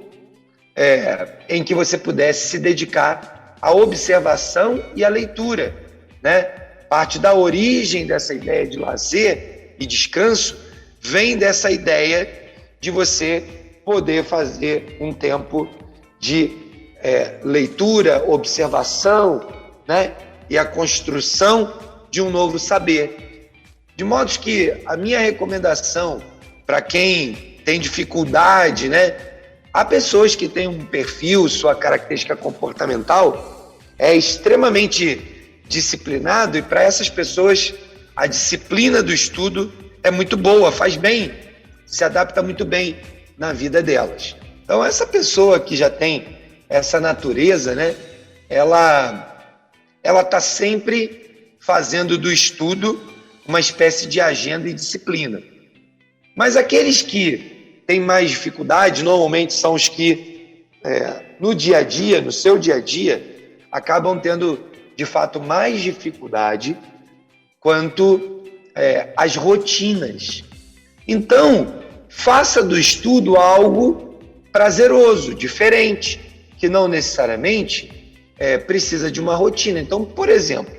em que você pudesse se dedicar à observação e à leitura, né? Parte da origem dessa ideia de lazer e descanso vem dessa ideia de você poder fazer um tempo de leitura, observação, né? E a construção de um novo saber. De modo que a minha recomendação para quem tem dificuldade, né? Há pessoas que têm um perfil, sua característica comportamental é extremamente disciplinado, e para essas pessoas a disciplina do estudo é muito boa, faz bem, se adapta muito bem na vida delas. Então essa pessoa que já tem essa natureza, né? Ela está sempre fazendo do estudo uma espécie de agenda e disciplina. Mas aqueles que têm mais dificuldade, normalmente são os que, no dia a dia, no seu dia a dia, acabam tendo, de fato, mais dificuldade quanto às rotinas. Então, faça do estudo algo prazeroso, diferente, que não necessariamente precisa de uma rotina. Então, por exemplo,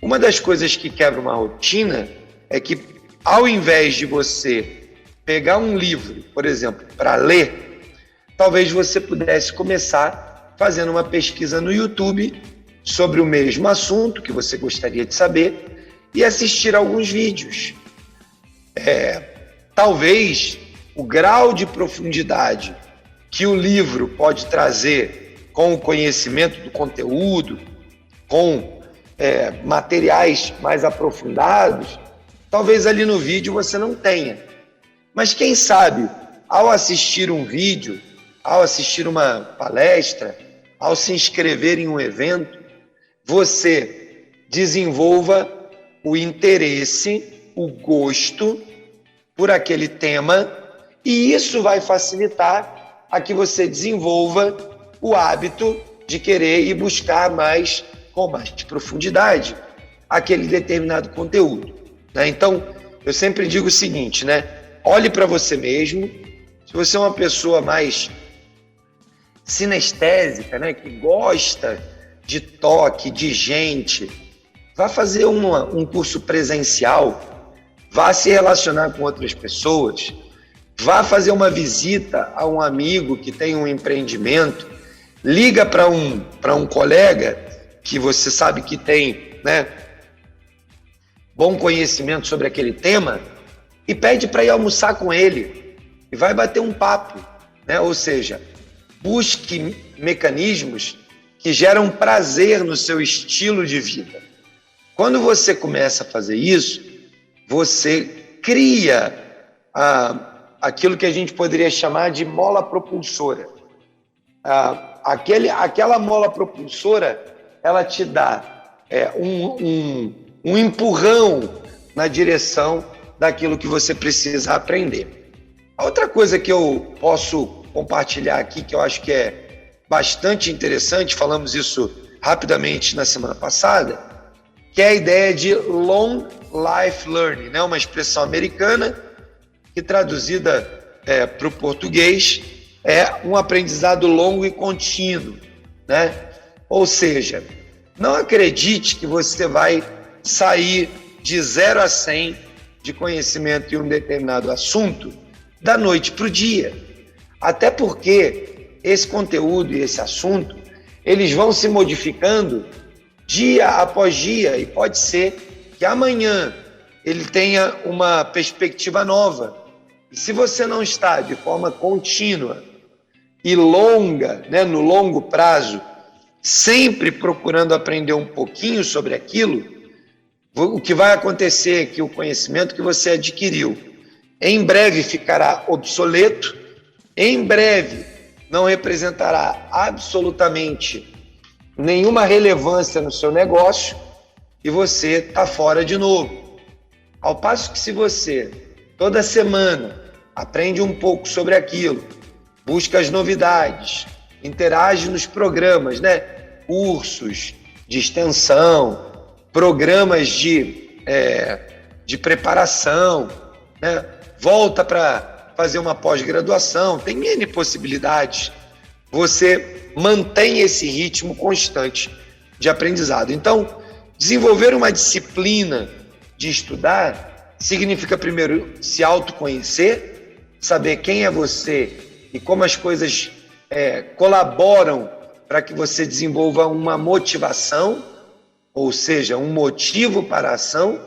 uma das coisas que quebra uma rotina é que, ao invés de você pegar um livro, por exemplo, para ler, talvez você pudesse começar fazendo uma pesquisa no YouTube sobre o mesmo assunto que você gostaria de saber e assistir alguns vídeos. Talvez o grau de profundidade que o livro pode trazer com o conhecimento do conteúdo, com materiais mais aprofundados, talvez ali no vídeo você não tenha. Mas quem sabe, ao assistir um vídeo, ao assistir uma palestra, ao se inscrever em um evento, você desenvolva o interesse, o gosto por aquele tema, e isso vai facilitar a que você desenvolva o hábito de querer ir buscar mais, com mais profundidade, aquele determinado conteúdo, né? Então, eu sempre digo o seguinte, né? Olhe para você mesmo. Se você é uma pessoa mais sinestésica, né, que gosta de toque, de gente, vá fazer um curso presencial, vá se relacionar com outras pessoas, vá fazer uma visita a um amigo que tem um empreendimento, liga para um colega que você sabe que tem, né, bom conhecimento sobre aquele tema e pede para ir almoçar com ele e vai bater um papo, né? Ou seja, busque mecanismos que geram prazer no seu estilo de vida. Quando você começa a fazer isso, você cria aquilo que a gente poderia chamar de mola propulsora. Aquela mola propulsora, ela te dá um empurrão na direção daquilo que você precisa aprender. A outra coisa que eu posso compartilhar aqui, que eu acho que é bastante interessante, falamos isso rapidamente na semana passada, que é a ideia de Long Life Learning, né? Uma expressão americana que traduzida para o português é um aprendizado longo e contínuo, né? Ou seja, não acredite que você vai sair de 0 a 100 de conhecimento em um determinado assunto da noite para o dia. Até porque esse conteúdo e esse assunto, eles vão se modificando dia após dia e pode ser que amanhã ele tenha uma perspectiva nova. E se você não está de forma contínua e longa, né, no longo prazo, sempre procurando aprender um pouquinho sobre aquilo, o que vai acontecer é que o conhecimento que você adquiriu em breve ficará obsoleto, em breve não representará absolutamente nenhuma relevância no seu negócio e você está fora de novo. Ao passo que se você toda semana aprende um pouco sobre aquilo, busca as novidades, interage nos programas, né? Cursos de extensão, programas de preparação, né? Volta para fazer uma pós-graduação, tem N possibilidades. Você mantém esse ritmo constante de aprendizado. Então, desenvolver uma disciplina de estudar significa, primeiro, se autoconhecer, saber quem é você e como as coisas colaboram para que você desenvolva uma motivação, ou seja, um motivo para a ação,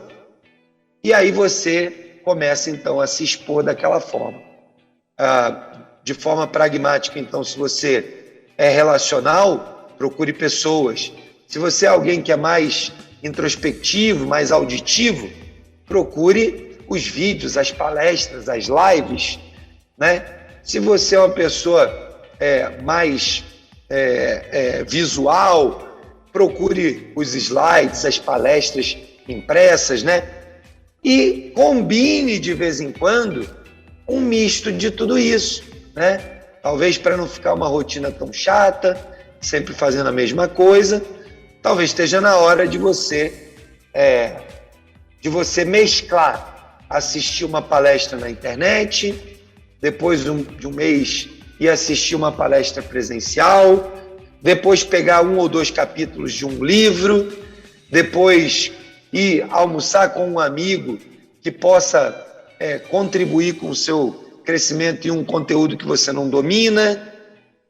e aí você começa, então, a se expor daquela forma. De forma pragmática, então, se você é relacional, procure pessoas. Se você é alguém que é mais introspectivo, mais auditivo, procure os vídeos, as palestras, as lives, né? Se você é uma pessoa mais visual, procure os slides, as palestras impressas, né? E combine de vez em quando um misto de tudo isso, né? Talvez para não ficar uma rotina tão chata, sempre fazendo a mesma coisa, talvez esteja na hora de você mesclar, assistir uma palestra na internet, depois de um mês ir assistir uma palestra presencial, depois pegar 1 ou 2 capítulos de um livro, depois ir almoçar com um amigo que possa contribuir com o seu crescimento em um conteúdo que você não domina,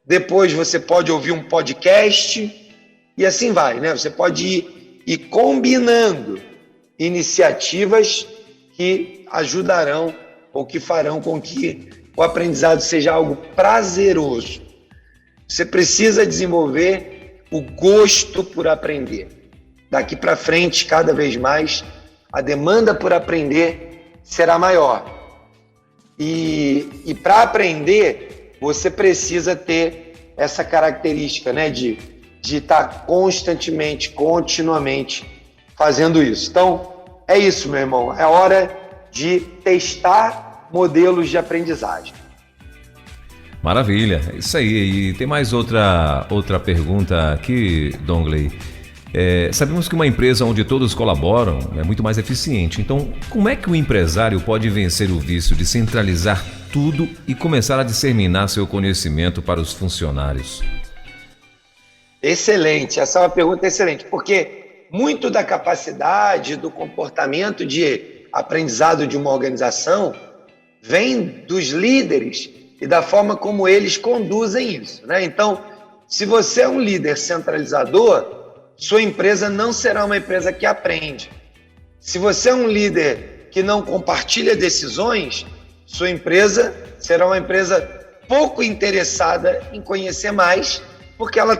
depois você pode ouvir um podcast e assim vai, né? Você pode ir combinando iniciativas que ajudarão ou que farão com que o aprendizado seja algo prazeroso. Você precisa desenvolver o gosto por aprender. Daqui para frente, cada vez mais, a demanda por aprender será maior. E para aprender, você precisa ter essa característica, né, de estar constantemente, continuamente fazendo isso. Então, é isso, meu irmão. É hora de testar modelos de aprendizagem. Maravilha, isso aí. E tem mais outra pergunta aqui, Dongley. Sabemos que uma empresa onde todos colaboram é muito mais eficiente. Então, como é que o empresário pode vencer o vício de centralizar tudo e começar a disseminar seu conhecimento para os funcionários? Excelente, essa é uma pergunta excelente, porque muito da capacidade, do comportamento de aprendizado de uma organização vem dos líderes e da forma como eles conduzem isso, né? Então, se você é um líder centralizador, sua empresa não será uma empresa que aprende. Se você é um líder que não compartilha decisões, sua empresa será uma empresa pouco interessada em conhecer mais, porque ela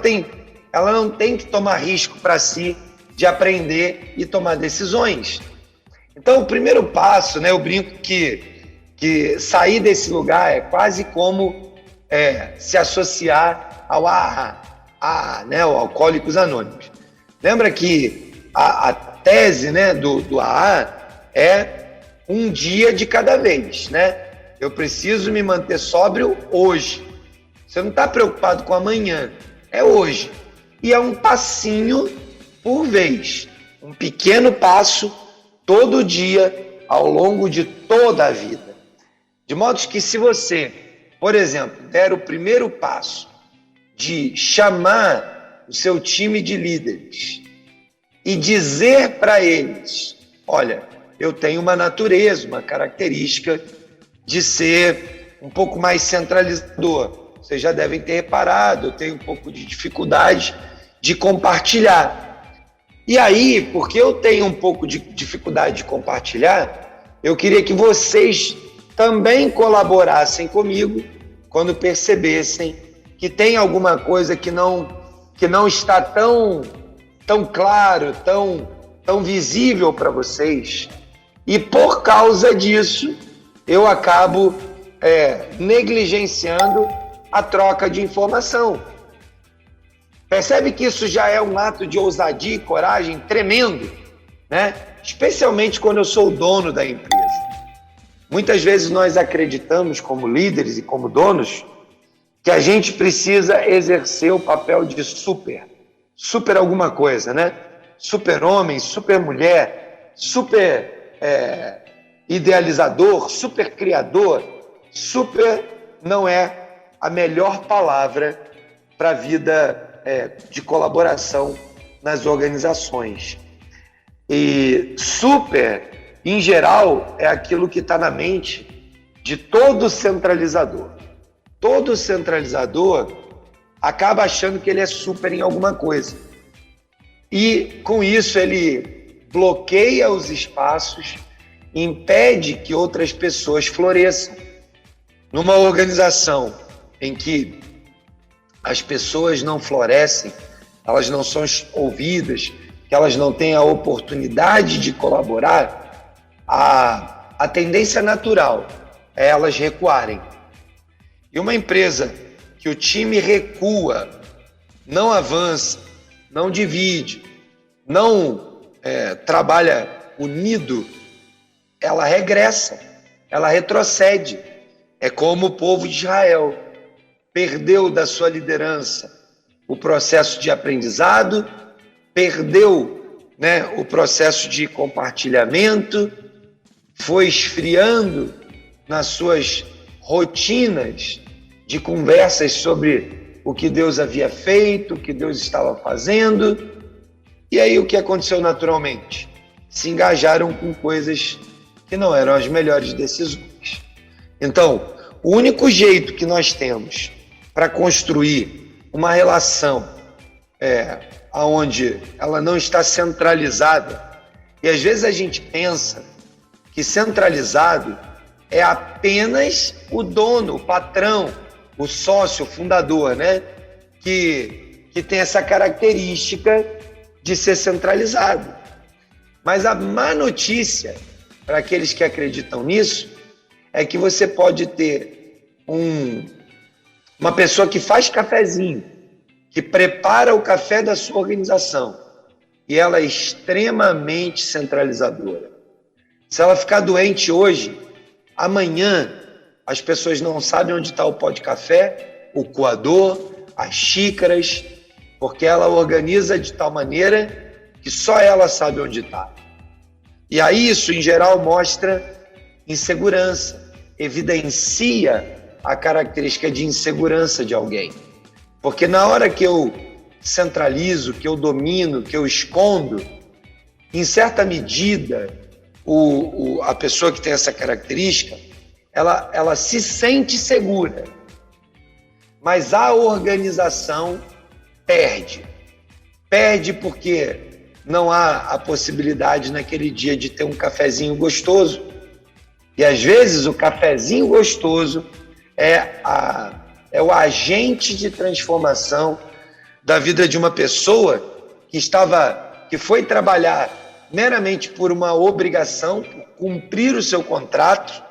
não tem que tomar risco para si de aprender e tomar decisões. Então, o primeiro passo, né, eu brinco que sair desse lugar é quase como se associar ao AA, né, o Alcoólicos Anônimos. Lembra que a tese, né, do AA é um dia de cada vez, né? Eu preciso me manter sóbrio hoje. Você não está preocupado com amanhã, é hoje. E é um passinho por vez, um pequeno passo todo dia ao longo de toda a vida. De modo que se você, por exemplo, der o primeiro passo de chamar o seu time de líderes e dizer para eles, olha, eu tenho uma natureza, uma característica de ser um pouco mais centralizador. Vocês já devem ter reparado, eu tenho um pouco de dificuldade de compartilhar. E aí, porque eu tenho um pouco de dificuldade de compartilhar, eu queria que vocês também colaborassem comigo quando percebessem que tem alguma coisa que não está tão claro, tão visível para vocês. E por causa disso, eu acabo negligenciando a troca de informação. Percebe que isso já é um ato de ousadia e coragem tremendo, né? Especialmente quando eu sou o dono da empresa. Muitas vezes nós acreditamos, como líderes e como donos, que a gente precisa exercer o papel de super alguma coisa, né? Super homem, super mulher, super idealizador, super criador. Super não é a melhor palavra para a vida de colaboração nas organizações. E super, em geral, é aquilo que está na mente de todo centralizador. Todo centralizador acaba achando que ele é super em alguma coisa. E, com isso, ele bloqueia os espaços, impede que outras pessoas floresçam. Numa organização em que as pessoas não florescem, elas não são ouvidas, que elas não têm a oportunidade de colaborar, a tendência natural é elas recuarem. E uma empresa que o time recua, não avança, não divide, não trabalha unido, ela regressa, ela retrocede. É como o povo de Israel perdeu da sua liderança o processo de aprendizado, perdeu, né, o processo de compartilhamento, foi esfriando nas suas rotinas de conversas sobre o que Deus havia feito, o que Deus estava fazendo. E aí o que aconteceu naturalmente? Se engajaram com coisas que não eram as melhores decisões. Então, o único jeito que nós temos para construir uma relação onde ela não está centralizada, e às vezes a gente pensa que centralizado é apenas o dono, o patrão, o sócio, o fundador, né? Que tem essa característica de ser centralizado. Mas a má notícia para aqueles que acreditam nisso é que você pode ter uma pessoa que faz cafezinho, que prepara o café da sua organização, e ela é extremamente centralizadora. Se ela ficar doente hoje, amanhã as pessoas não sabem onde está o pó de café, o coador, as xícaras, porque ela organiza de tal maneira que só ela sabe onde está. E aí isso, em geral, mostra insegurança, evidencia a característica de insegurança de alguém. Porque na hora que eu centralizo, que eu domino, que eu escondo, em certa medida, a pessoa que tem essa característica, ela se sente segura, mas a organização perde porque não há a possibilidade naquele dia de ter um cafezinho gostoso. E às vezes o cafezinho gostoso é o agente de transformação da vida de uma pessoa que foi trabalhar meramente por uma obrigação, por cumprir o seu contrato,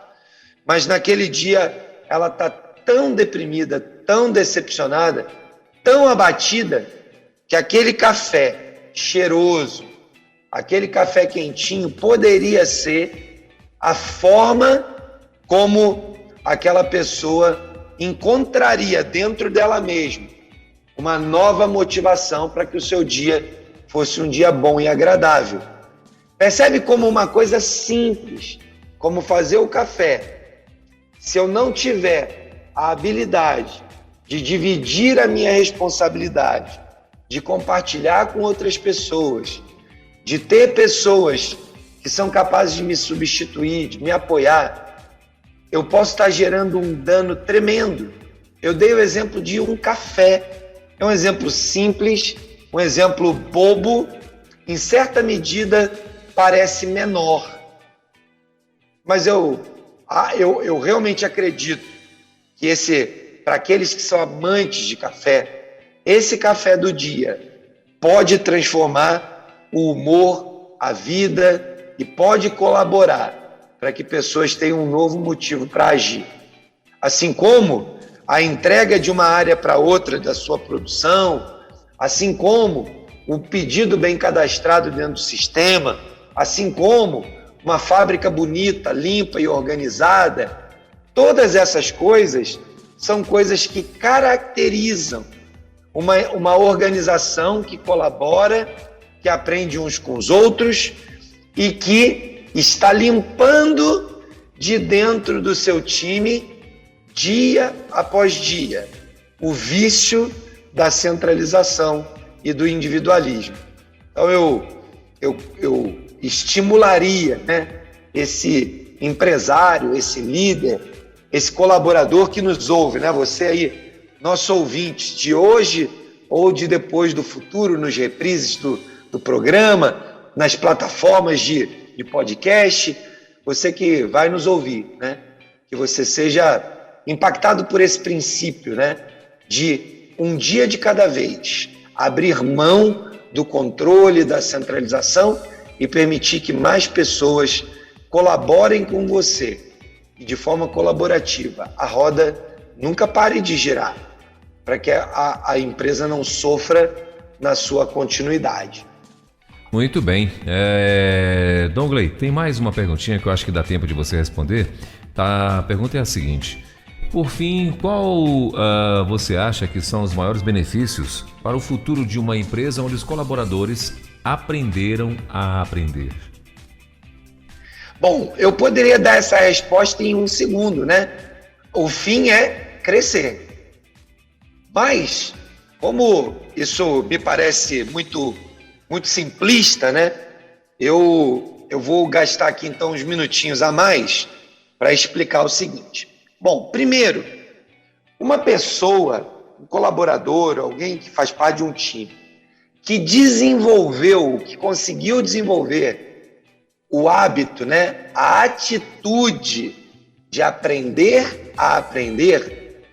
mas naquele dia ela está tão deprimida, tão decepcionada, tão abatida, que aquele café cheiroso, aquele café quentinho poderia ser a forma como aquela pessoa encontraria dentro dela mesma uma nova motivação para que o seu dia fosse um dia bom e agradável. Percebe como uma coisa simples, como fazer o café, se eu não tiver a habilidade de dividir a minha responsabilidade, de compartilhar com outras pessoas, de ter pessoas que são capazes de me substituir, de me apoiar, eu posso estar gerando um dano tremendo. Eu dei o exemplo de um café. É um exemplo simples, um exemplo bobo, em certa medida parece menor. Mas eu realmente acredito que para aqueles que são amantes de café, esse café do dia pode transformar o humor, a vida e pode colaborar para que pessoas tenham um novo motivo para agir. Assim como a entrega de uma área para outra da sua produção, assim como o pedido bem cadastrado dentro do sistema, assim como uma fábrica bonita, limpa e organizada, todas essas coisas são coisas que caracterizam uma organização que colabora, que aprende uns com os outros e que está limpando de dentro do seu time, dia após dia, o vício da centralização e do individualismo. Então eu estimularia, né, esse empresário, esse líder, esse colaborador que nos ouve, né, você aí, nosso ouvinte de hoje ou de depois do futuro, nos reprises do programa, nas plataformas de podcast, você que vai nos ouvir, né? Que você seja impactado por esse princípio, né? De um dia de cada vez, abrir mão do controle, da centralização e permitir que mais pessoas colaborem com você e de forma colaborativa. A roda nunca pare de girar, para que a empresa não sofra na sua continuidade. Muito bem. Dongley, tem mais uma perguntinha que eu acho que dá tempo de você responder. Tá, a pergunta é a seguinte: por fim, qual você acha que são os maiores benefícios para o futuro de uma empresa onde os colaboradores aprenderam a aprender? Bom, eu poderia dar essa resposta em um segundo, né? O fim é crescer. Mas, como isso me parece muito simplista, né? Eu vou gastar aqui então uns minutinhos a mais para explicar o seguinte. Bom, primeiro, uma pessoa, um colaborador, alguém que faz parte de um time, que conseguiu desenvolver o hábito, né? A atitude de aprender a aprender,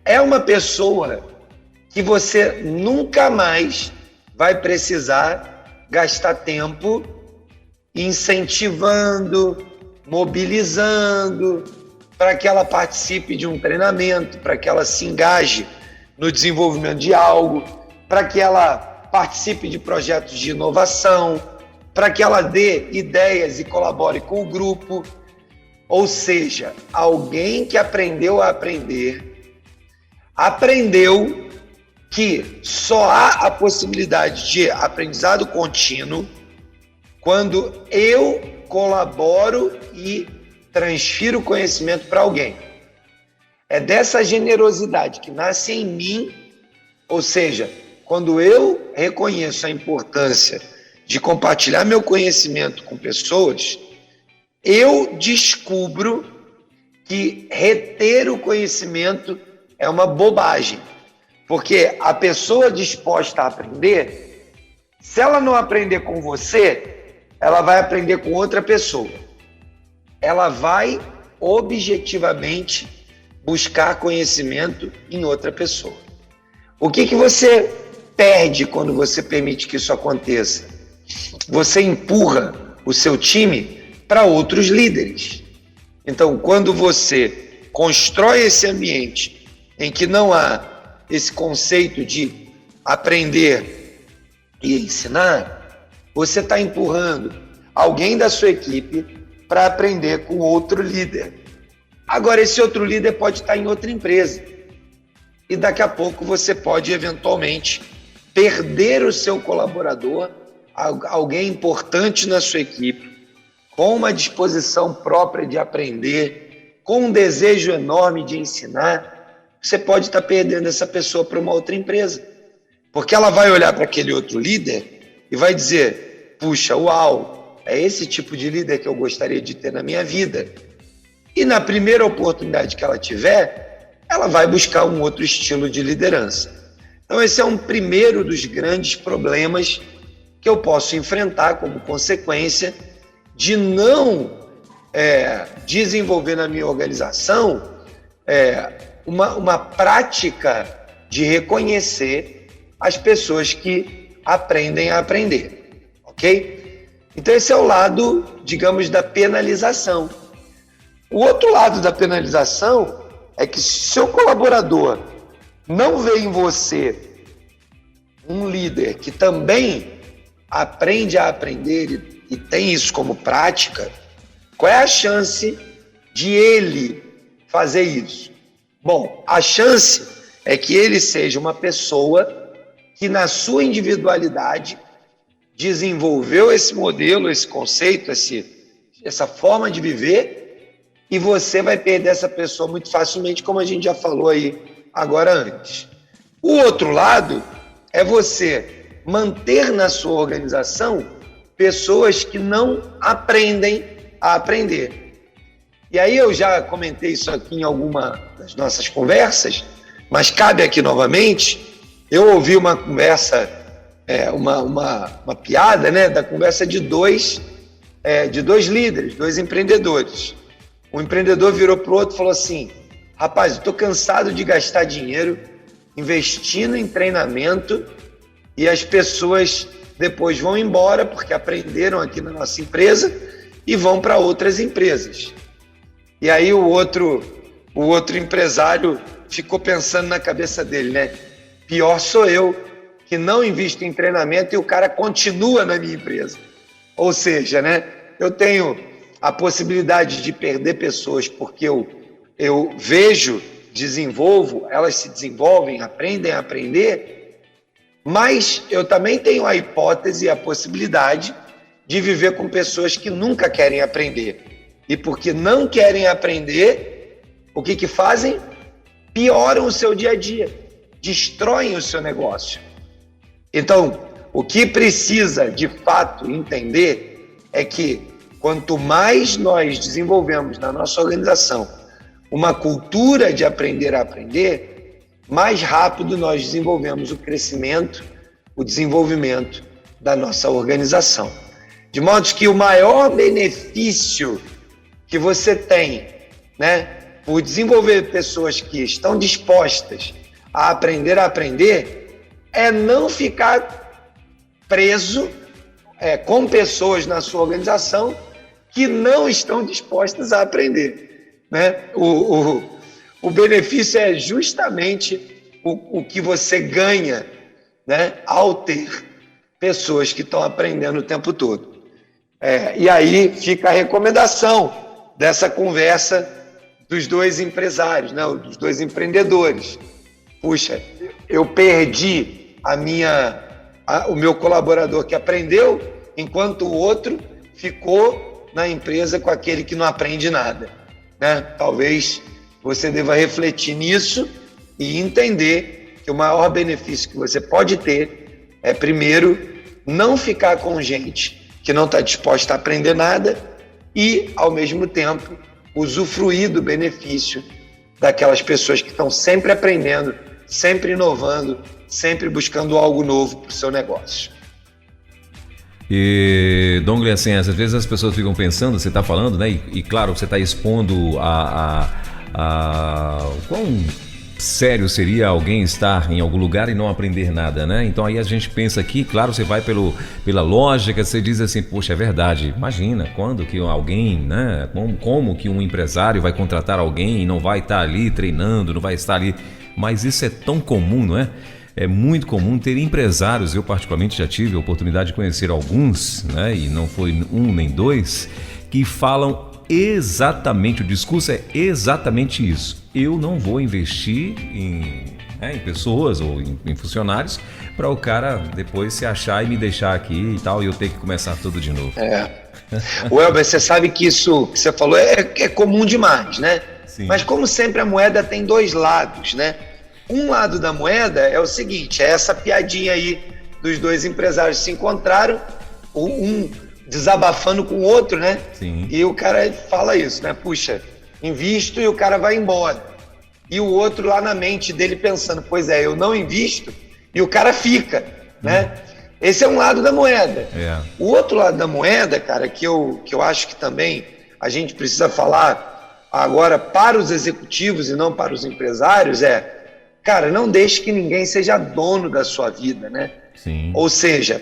é uma pessoa que você nunca mais vai precisar gastar tempo incentivando, mobilizando, para que ela participe de um treinamento, para que ela se engaje no desenvolvimento de algo, para que ela participe de projetos de inovação, para que ela dê ideias e colabore com o grupo. Ou seja, alguém que aprendeu a aprender, aprendeu que só há a possibilidade de aprendizado contínuo quando eu colaboro e transfiro conhecimento para alguém. É dessa generosidade que nasce em mim, ou seja, quando eu reconheço a importância de compartilhar meu conhecimento com pessoas, eu descubro que reter o conhecimento é uma bobagem, porque a pessoa disposta a aprender Se ela não aprender com você, ela vai aprender com outra pessoa. Ela vai objetivamente buscar conhecimento em outra pessoa. O que você perde quando você permite que isso aconteça? Você empurra o seu time para outros líderes. Então, quando você constrói esse ambiente em que não há esse conceito de aprender e ensinar, você está empurrando alguém da sua equipe para aprender com outro líder. Agora, esse outro líder pode estar em outra empresa. E daqui a pouco você pode, eventualmente, perder o seu colaborador, alguém importante na sua equipe, com uma disposição própria de aprender, com um desejo enorme de ensinar. Você pode estar perdendo essa pessoa para uma outra empresa. Porque ela vai olhar para aquele outro líder e vai dizer: puxa, uau, é esse tipo de líder que eu gostaria de ter na minha vida. E na primeira oportunidade que ela tiver, ela vai buscar um outro estilo de liderança. Então esse é um primeiro dos grandes problemas que eu posso enfrentar como consequência de não desenvolver na minha organização uma prática de reconhecer as pessoas que aprendem a aprender, ok? Então esse é o lado, digamos, da penalização. O outro lado da penalização é que se seu colaborador não vê em você um líder que também aprende a aprender e tem isso como prática, qual é a chance de ele fazer isso? Bom, a chance é que ele seja uma pessoa que na sua individualidade desenvolveu esse modelo, esse conceito, essa forma de viver, e você vai perder essa pessoa muito facilmente, como a gente já falou aí agora antes. O outro lado é você manter na sua organização pessoas que não aprendem a aprender. E aí eu já comentei isso aqui em alguma das nossas conversas, mas cabe aqui novamente. Eu ouvi uma conversa, uma piada, né, da conversa de dois líderes, dois empreendedores. Um empreendedor virou para o outro e falou assim: rapaz, eu estou cansado de gastar dinheiro investindo em treinamento e as pessoas depois vão embora porque aprenderam aqui na nossa empresa e vão para outras empresas. E aí o outro empresário ficou pensando na cabeça dele, né? Pior sou eu, que não invisto em treinamento e o cara continua na minha empresa. Ou seja, né? Eu tenho a possibilidade de perder pessoas porque eu vejo, desenvolvo, elas se desenvolvem, aprendem a aprender, mas eu também tenho a hipótese e a possibilidade de viver com pessoas que nunca querem aprender. E porque não querem aprender, o que fazem? Pioram o seu dia a dia, destroem o seu negócio. Então, o que precisa de fato entender é que quanto mais nós desenvolvemos na nossa organização uma cultura de aprender a aprender, mais rápido nós desenvolvemos o crescimento, o desenvolvimento da nossa organização. De modo que o maior benefício que você tem, né, por desenvolver pessoas que estão dispostas a aprender, é não ficar preso com pessoas na sua organização que não estão dispostas a aprender, né? O benefício é justamente o que você ganha, né, ao ter pessoas que estão aprendendo o tempo todo. E aí fica a recomendação dessa conversa dos dois empresários, né, dos dois empreendedores. Puxa, eu perdi o meu colaborador que aprendeu, enquanto o outro ficou na empresa com aquele que não aprende nada, né? Talvez você deva refletir nisso e entender que o maior benefício que você pode ter é, primeiro, não ficar com gente que não está disposta a aprender nada e, ao mesmo tempo, usufruir do benefício daquelas pessoas que estão sempre aprendendo, sempre inovando, sempre buscando algo novo para o seu negócio. E, Dongley, assim, às vezes as pessoas ficam pensando, você está falando, né? E claro, você está expondo quão sério seria alguém estar em algum lugar e não aprender nada, né? Então aí a gente pensa aqui, claro, você vai pela lógica, você diz assim, poxa, é verdade, imagina, quando que alguém, né? Como que um empresário vai contratar alguém e não vai estar ali treinando, não vai estar ali, mas isso é tão comum, não é? É muito comum ter empresários, eu particularmente já tive a oportunidade de conhecer alguns, né? E não foi um nem dois, que falam exatamente, o discurso é exatamente isso. Eu não vou investir em pessoas ou em funcionários para o cara depois se achar e me deixar aqui e tal, e eu ter que começar tudo de novo. O Elber, você sabe que isso que você falou é comum demais, né? Sim. Mas como sempre a moeda tem dois lados, né? Um lado da moeda é o seguinte, é essa piadinha aí dos dois empresários se encontraram, um desabafando com o outro, né? Sim. E o cara fala isso, né? Puxa, invisto e o cara vai embora. E o outro lá na mente dele pensando, pois é, eu não invisto e o cara fica, né? Esse é um lado da moeda. O outro lado da moeda, cara, que eu acho que também a gente precisa falar agora para os executivos e não para os empresários cara, não deixe que ninguém seja dono da sua vida, né? Sim. Ou seja,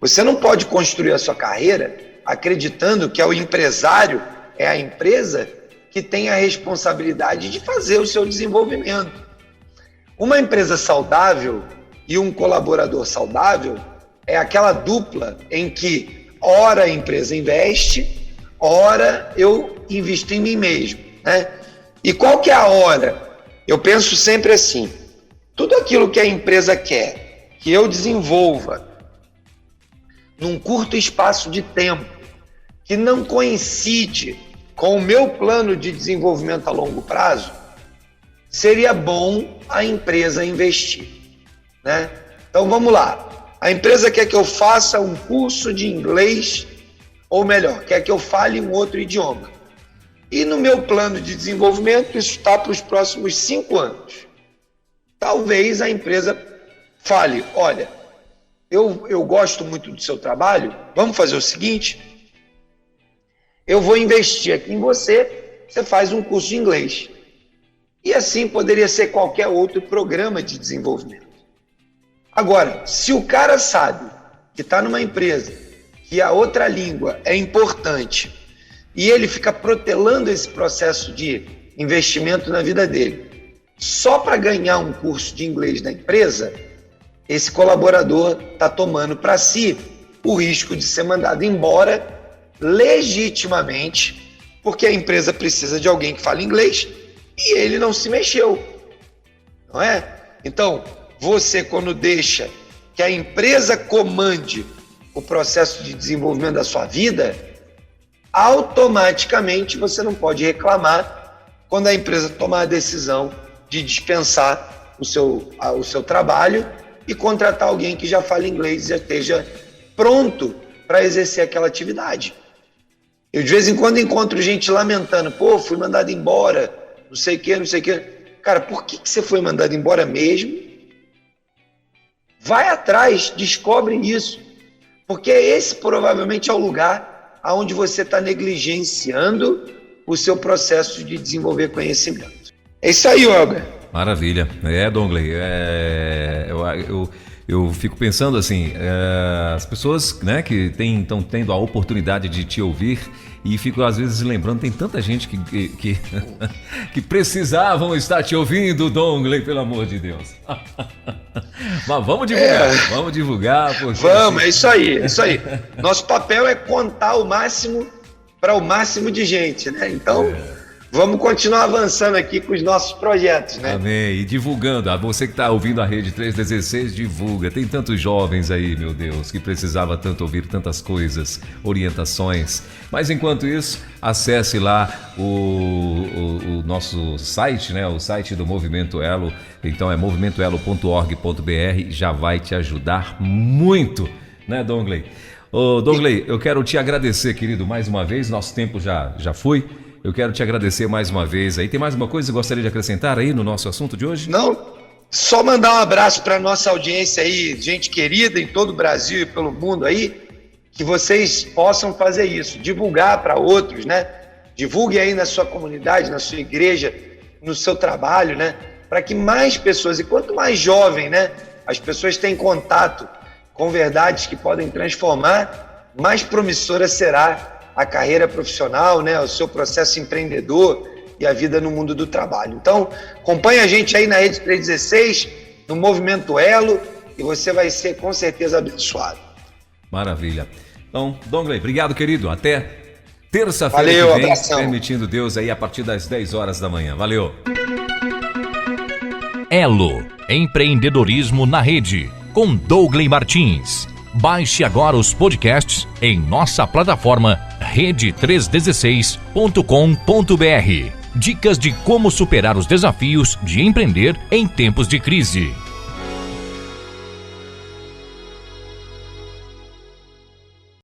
você não pode construir a sua carreira acreditando que é o empresário, é a empresa que tem a responsabilidade de fazer o seu desenvolvimento. Uma empresa saudável e um colaborador saudável é aquela dupla em que ora a empresa investe, ora eu invisto em mim mesmo, né? E qual que é a hora? Eu penso sempre assim, tudo aquilo que a empresa quer que eu desenvolva num curto espaço de tempo, que não coincide com o meu plano de desenvolvimento a longo prazo, seria bom a empresa investir, né? Então vamos lá, a empresa quer que eu faça um curso de inglês, ou melhor, quer que eu fale um outro idioma. E no meu plano de desenvolvimento, isso está para os próximos 5 anos. Talvez a empresa fale, olha, eu gosto muito do seu trabalho, vamos fazer o seguinte, eu vou investir aqui em você, você faz um curso de inglês. E assim poderia ser qualquer outro programa de desenvolvimento. Agora, se o cara sabe que está numa empresa, que a outra língua é importante, e ele fica protelando esse processo de investimento na vida dele, só para ganhar um curso de inglês na empresa, esse colaborador está tomando para si o risco de ser mandado embora legitimamente, porque a empresa precisa de alguém que fale inglês e ele não se mexeu, não é? Então, você quando deixa que a empresa comande o processo de desenvolvimento da sua vida, automaticamente você não pode reclamar quando a empresa tomar a decisão de dispensar o seu trabalho e contratar alguém que já fale inglês e já esteja pronto para exercer aquela atividade. Eu de vez em quando encontro gente lamentando, pô, fui mandado embora, não sei o que. Cara, por que você foi mandado embora mesmo? Vai atrás, descobre isso, porque esse provavelmente é o lugar onde você está negligenciando o seu processo de desenvolver conhecimento. É isso aí, Elber. Maravilha. Dongley, eu fico pensando assim, as pessoas, né, que estão tendo a oportunidade de te ouvir e fico às vezes lembrando, tem tanta gente que precisavam estar te ouvindo, Dongley, pelo amor de Deus. Mas vamos divulgar. Porque vamos, é isso aí. Nosso papel é contar o máximo para o máximo de gente, né? Então, vamos continuar avançando aqui com os nossos projetos, né? Amém. E divulgando. Você que está ouvindo a Rede 316, divulga. Tem tantos jovens aí, meu Deus, que precisava tanto ouvir tantas coisas, orientações. Mas enquanto isso, acesse lá o nosso site, né? O site do Movimento Elo. Então é movimentoelo.org.br. Já vai te ajudar muito, né, Dongley? Ô, Dongley, eu quero te agradecer, querido, mais uma vez. Nosso tempo já foi. Eu quero te agradecer mais uma vez aí. Tem mais uma coisa que você gostaria de acrescentar aí no nosso assunto de hoje? Não, só mandar um abraço para nossa audiência aí, gente querida em todo o Brasil e pelo mundo aí. que vocês possam fazer isso, divulgar para outros, né? Divulgue aí na sua comunidade, na sua igreja, no seu trabalho, né? Para que mais pessoas, e quanto mais jovem, né? As pessoas têm contato com verdades que podem transformar, mais promissora será a carreira profissional, né? O seu processo empreendedor e a vida no mundo do trabalho. Então, acompanhe a gente aí na Rede 316, no Movimento Elo, e você vai ser com certeza abençoado. Maravilha. Então, Dongley, obrigado, querido. Até terça-feira que vem, abração. Permitindo Deus aí a partir das 10 horas da manhã. Valeu. Elo, empreendedorismo na rede, com Douglas Martins. Baixe agora os podcasts em nossa plataforma rede316.com.br. Dicas de como superar os desafios de empreender em tempos de crise.